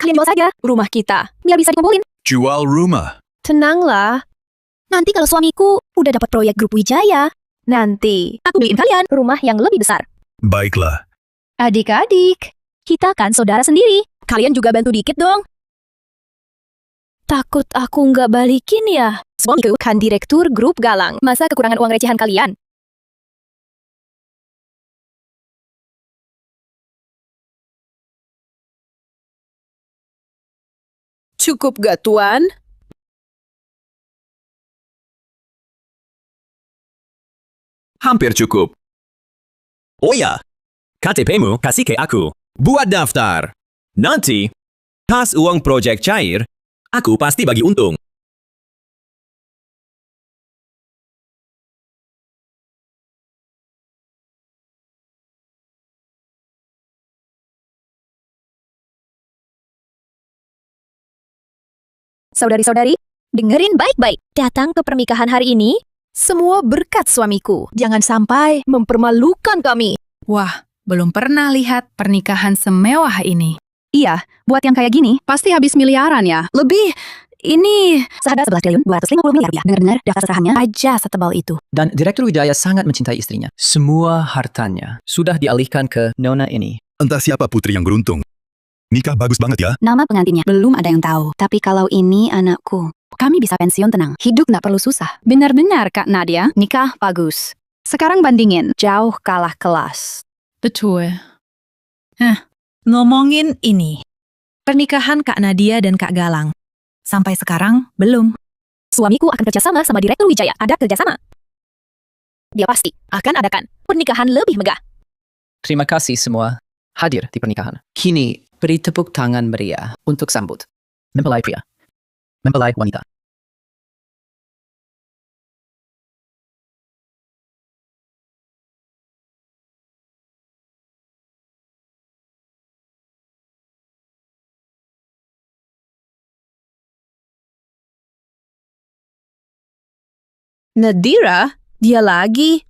kalian jual saja rumah kita, biar bisa dikumpulin. Jual rumah. Tenanglah. Nanti kalau suamiku udah dapat proyek grup Wijaya, nanti aku beliin kalian rumah yang lebih besar. Baiklah. Adik-adik, kita kan saudara sendiri. Kalian juga bantu dikit dong. Takut aku nggak balikin ya? Suamiku kan direktur grup Galang. Masa kekurangan uang recehan kalian? Cukup gak, Tuan? Hampir cukup. Oh ya, KTP-mu kasih ke aku. Buat daftar. Nanti, pas uang proyek cair, aku pasti bagi untung. Saudari-saudari, dengerin baik-baik. Datang ke pernikahan hari ini, semua berkat suamiku. Jangan sampai mempermalukan kami. Wah, belum pernah lihat pernikahan semewah ini. Iya, buat yang kayak gini, pasti habis miliaran ya. Lebih, ini... Seharga 11 triliun 250 miliar rupiah. Dengar-dengar daftar serahannya Aja setebal itu. dan Direktur Wijaya sangat mencintai istrinya. Semua hartanya sudah dialihkan ke Nona ini. Entah siapa putri yang beruntung. Nikah bagus banget ya. Nama pengantinnya belum ada yang tahu. Tapi kalau ini anakku, kami bisa pensiun tenang. Hidup nggak perlu susah. Benar-benar Kak Nadia, nikah bagus. Sekarang bandingin, jauh kalah kelas. Betul. Ngomongin ini. Pernikahan Kak Nadia dan Kak Galang. Sampai sekarang, belum. Suamiku akan kerjasama sama Direktur Wijaya. Ada kerjasama. Dia pasti akan adakan pernikahan lebih megah. Terima kasih semua hadir di pernikahan. Kini, Beri tepuk tangan meriah untuk sambut. Mempelai pria. Mempelai wanita. Nadira? Dia lagi?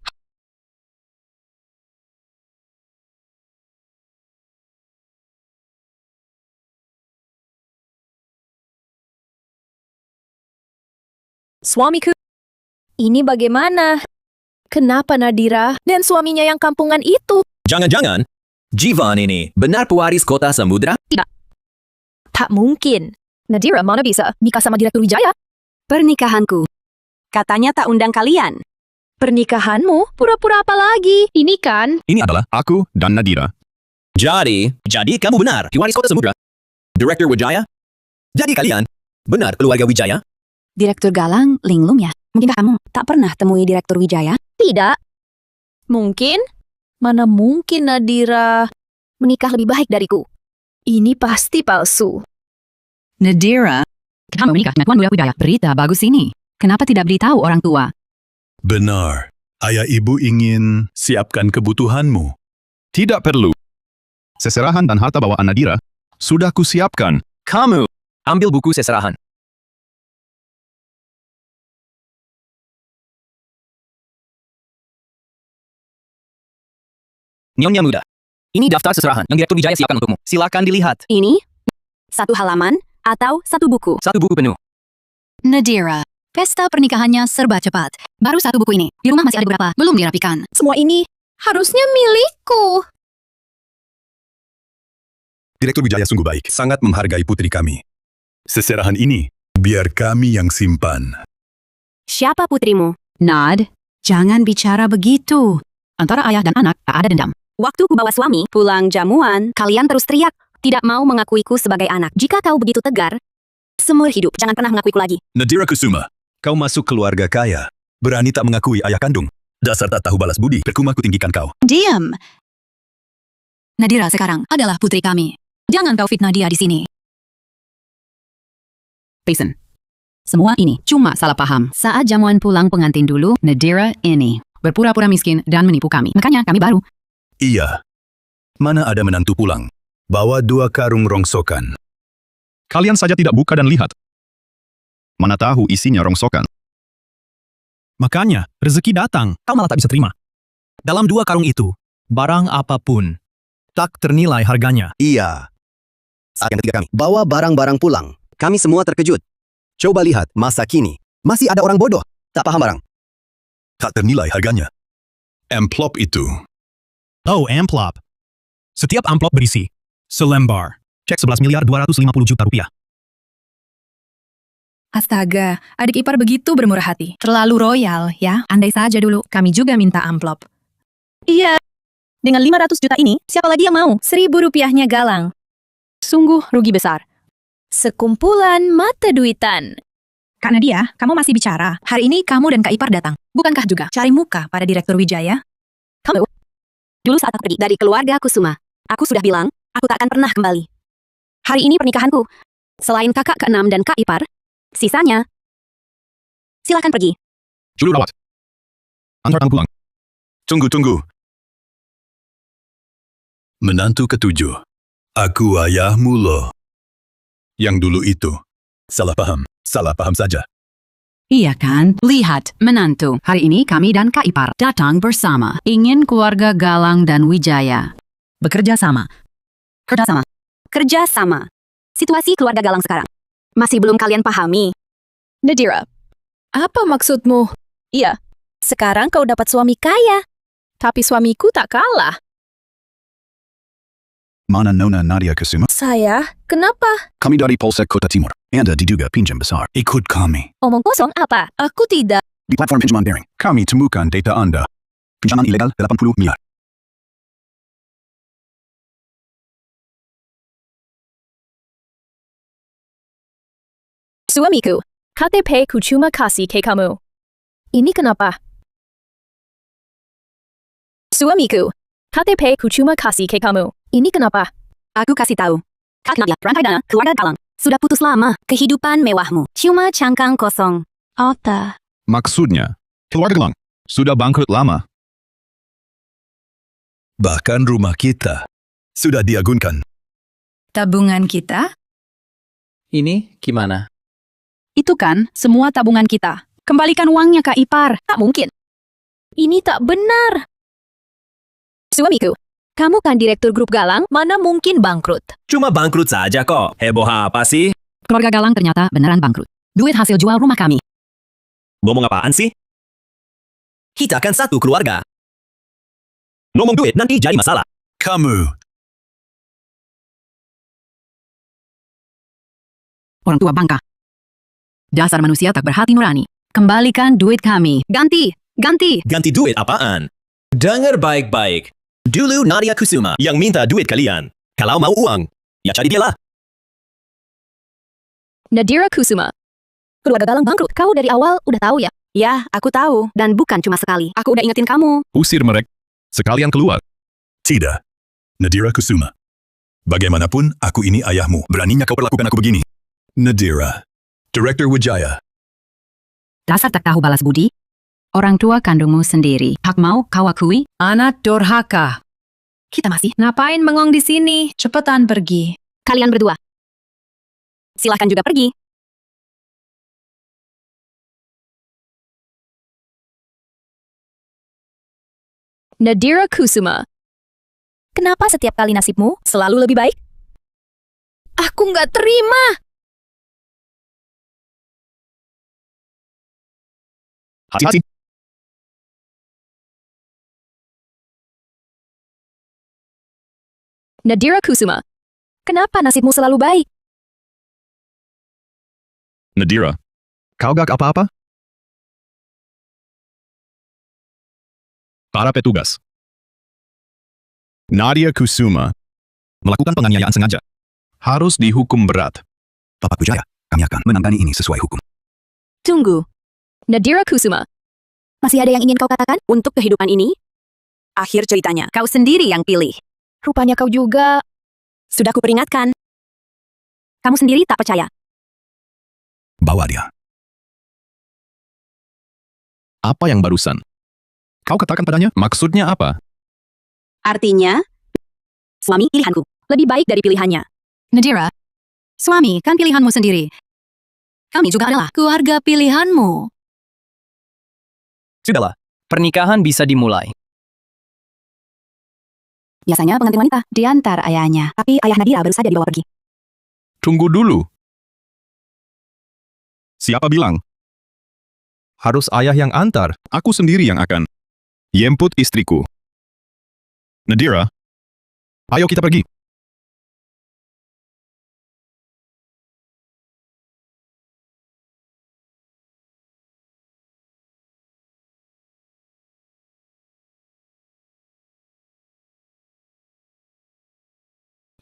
Suamiku, ini bagaimana? Kenapa Nadira dan suaminya yang kampungan itu? Jangan-jangan, Jivan ini benar pewaris kota samudra? Tidak. Tak mungkin. Nadira mana bisa nikah sama Direktur Wijaya? Pernikahanku. Katanya tak undang kalian. Pernikahanmu? Pura-pura apa lagi? Ini kan? Ini adalah aku dan Nadira. Jadi kamu benar pewaris kota samudra? Direktur Wijaya? Jadi kalian benar keluarga Wijaya? Direktur Galang, linglung ya? Mungkinkah kamu tak pernah temui Direktur Wijaya? Tidak. Mungkin? Mana mungkin Nadira menikah lebih baik dariku? Ini pasti palsu. Nadira, kamu menikah dengan Tuan Muda Wijaya. Berita bagus ini. Kenapa tidak beritahu orang tua? Benar. Ayah ibu ingin siapkan kebutuhanmu. Tidak perlu. Seserahan dan harta bawaan Nadira sudah kusiapkan. Kamu ambil buku seserahan. Nyonya muda, ini daftar seserahan yang Direktur Wijaya siapkan untukmu. Silakan dilihat. Ini? 1 halaman atau 1 buku? 1 buku penuh. Nadira, pesta pernikahannya serba cepat. Baru 1 buku ini. Di rumah masih ada beberapa, belum dirapikan. Semua ini harusnya milikku. Direktur Wijaya sungguh baik, sangat menghargai putri kami. Seserahan ini, biar kami yang simpan. Siapa putrimu? Nad, jangan bicara begitu. Antara ayah dan anak tak ada dendam. Waktu ku bawa suami pulang jamuan, kalian terus teriak, tidak mau mengakuiku sebagai anak. Jika kau begitu tegar, seumur hidup jangan pernah mengakuiku lagi. Nadira Kusuma, kau masuk keluarga kaya. Berani tak mengakui ayah kandung. Dasar tak tahu balas budi, percuma ku tinggikan kau. Diam. Nadira sekarang adalah putri kami. Jangan kau fitnah dia di sini. Payson, semua ini cuma salah paham. Saat jamuan pulang pengantin dulu, Nadira ini berpura-pura miskin dan menipu kami. Makanya kami baru. Iya. Mana ada menantu pulang. Bawa 2 karung rongsokan. Kalian saja tidak buka dan lihat. Mana tahu isinya rongsokan. Makanya, rezeki datang, kau malah tak bisa terima. Dalam 2 karung itu, barang apapun, tak ternilai harganya. Iya. Saat yang ketiga kami bawa barang-barang pulang. Kami semua terkejut. Coba lihat, masa kini masih ada orang bodoh. Tak paham barang. Tak ternilai harganya. Amplop itu. Oh, amplop. Setiap amplop berisi selembar cek 11.250 juta rupiah. Astaga, adik ipar begitu bermurah hati. Terlalu royal, ya. Andai saja dulu kami juga minta amplop. Iya. Dengan 500 juta ini, siapa lagi yang mau? 1.000 rupiahnya Galang. Sungguh rugi besar. Sekumpulan mata duitan. Kak Nadia, kamu masih bicara. Hari ini kamu dan Kak Ipar datang. Bukankah juga cari muka pada Direktur Wijaya? Kamu? Dulu saat aku pergi dari keluarga Kusuma, aku sudah bilang, aku tak akan pernah kembali. Hari ini pernikahanku. Selain kakak ke-6 dan Kak Ipar, sisanya, silakan pergi. Julu rawat. Antarkan pulang. Tunggu. Menantu ke-7. Aku ayahmu loh. Yang dulu itu. Salah paham saja. Iya kan? Lihat, menantu. Hari ini kami dan Kak Ipar datang bersama. Ingin keluarga Galang dan Wijaya bekerja sama. Kerja sama. Situasi keluarga Galang sekarang. Masih belum kalian pahami. Nadira, apa maksudmu? Iya, sekarang kau dapat suami kaya. Tapi suamiku tak kalah. Mana Nona Nadia Kusuma? Saya? Kenapa? Kami dari Polsek Kota Timur. Anda diduga pinjam besar. Ikut kami. Omong kosong apa? Aku tidak. Di platform pinjaman daring, kami temukan data Anda. Pinjaman ilegal 80 miliar. Suamiku, KTP ku cuma kasih ke kamu. Ini kenapa? Suamiku, KTP ku cuma kasih ke kamu. Ini kenapa? Aku kasih tahu. Kak Nadia, rangkai dana, keluarga Galang. Sudah putus lama, kehidupan mewahmu. Cuma cangkang kosong. Alta. Maksudnya, keluarga Galang sudah bangkrut lama. Bahkan rumah kita sudah diagunkan. Tabungan kita? Ini gimana? Itu kan semua tabungan kita. Kembalikan uangnya, Kak Ipar. Tak mungkin. Ini tak benar. Suamiku, kamu kan direktur grup Galang, mana mungkin bangkrut? Cuma bangkrut saja kok. Heboh apa sih? Keluarga Galang ternyata beneran bangkrut. Duit hasil jual rumah kami. Ngomong apaan sih? Kita kan satu keluarga. Ngomong duit nanti jadi masalah. Kamu, Orang tua bangka. Dasar manusia tak berhati nurani. Kembalikan duit kami. Ganti. Ganti duit apaan? Dengar baik-baik. Dulu Nadia Kusuma yang minta duit kalian. Kalau mau uang, ya cari dia lah. Nadira Kusuma. Keluarga Galang bangkrut. Kau dari awal udah tahu ya? Ya, aku tahu. Dan bukan cuma sekali. Aku udah ingetin kamu. Usir mereka. Sekalian keluar. tidak. Nadira Kusuma. Bagaimanapun, aku ini ayahmu. Beraninya kau perlakukan aku begini. Nadira, Direktur Wijaya. Dasar tak tahu balas budi. Orang tua kandungmu sendiri. Hak mau kau akui? Anak durhaka. Kita masih. Ngapain bengong di sini? Cepetan pergi. Kalian berdua. Silahkan juga pergi. Nadira Kusuma. Kenapa setiap kali nasibmu selalu lebih baik? Aku nggak terima. Hati-hati. Nadira Kusuma. Kenapa nasibmu selalu baik? Nadira, kau gak apa-apa? Para petugas. Nadia Kusuma melakukan penganiayaan sengaja. Harus dihukum berat. Bapak Wijaya, kami akan menangani ini sesuai hukum. Tunggu. Nadira Kusuma. Masih ada yang ingin kau katakan untuk kehidupan ini? Akhir ceritanya, kau sendiri yang pilih. Rupanya kau juga. Sudah kuperingatkan. Kamu sendiri tak percaya. Bawa dia. Apa yang barusan? Kau katakan padanya, maksudnya apa? Artinya, suami pilihanku. Lebih baik dari pilihannya. Nadira, suami kan pilihanmu sendiri. Kami juga adalah keluarga pilihanmu. Sudahlah, pernikahan bisa dimulai. Biasanya pengantin wanita diantar ayahnya, tapi ayah Nadira baru saja dibawa pergi. Tunggu dulu. Siapa bilang? Harus ayah yang antar. Aku sendiri yang akan jemput istriku. Nadira, ayo kita pergi.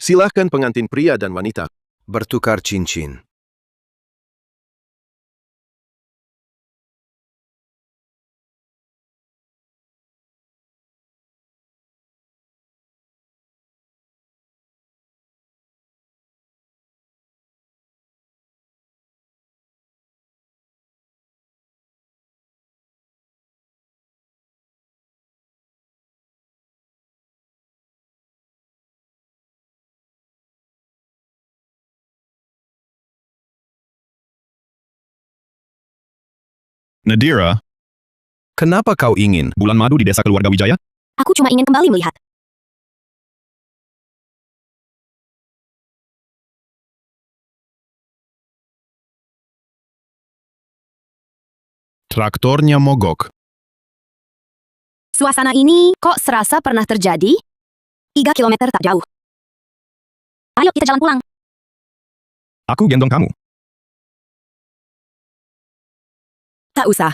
Silahkan pengantin pria dan wanita bertukar cincin. Nadira, kenapa kau ingin bulan madu di desa keluarga Wijaya? Aku cuma ingin kembali melihat. Traktornya mogok. Suasana ini kok serasa pernah terjadi? 3 kilometer tak jauh. Ayo kita jalan pulang. Aku gendong kamu. Tak usah.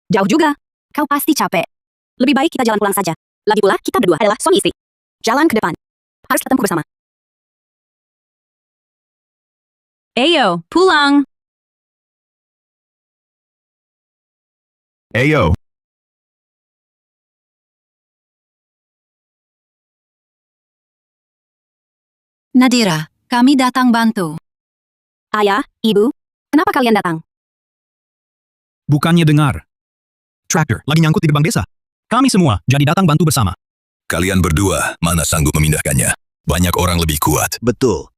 Jauh juga. Kau pasti capek. Lebih baik kita jalan pulang saja. Lagi pula kita berdua adalah suami istri. Jalan ke depan. Harus ketemu bersama. Ayo, pulang. Ayo. Nadira, Kami datang bantu. Ayah, Ibu, kenapa kalian datang? Bukannya dengar. Tractor lagi nyangkut di gerbang desa. Kami semua jadi datang bantu bersama. Kalian berdua, mana sanggup memindahkannya? Banyak orang lebih kuat. Betul.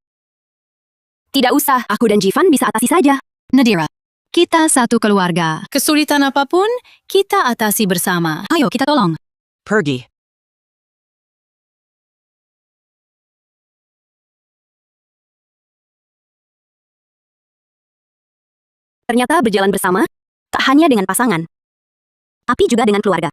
Tidak usah, aku dan Jivan bisa atasi saja. Nadira, kita satu keluarga. Kesulitan apapun, kita atasi bersama. Ayo, kita tolong. Pergi. Ternyata berjalan bersama, tak hanya dengan pasangan, tapi juga dengan keluarga.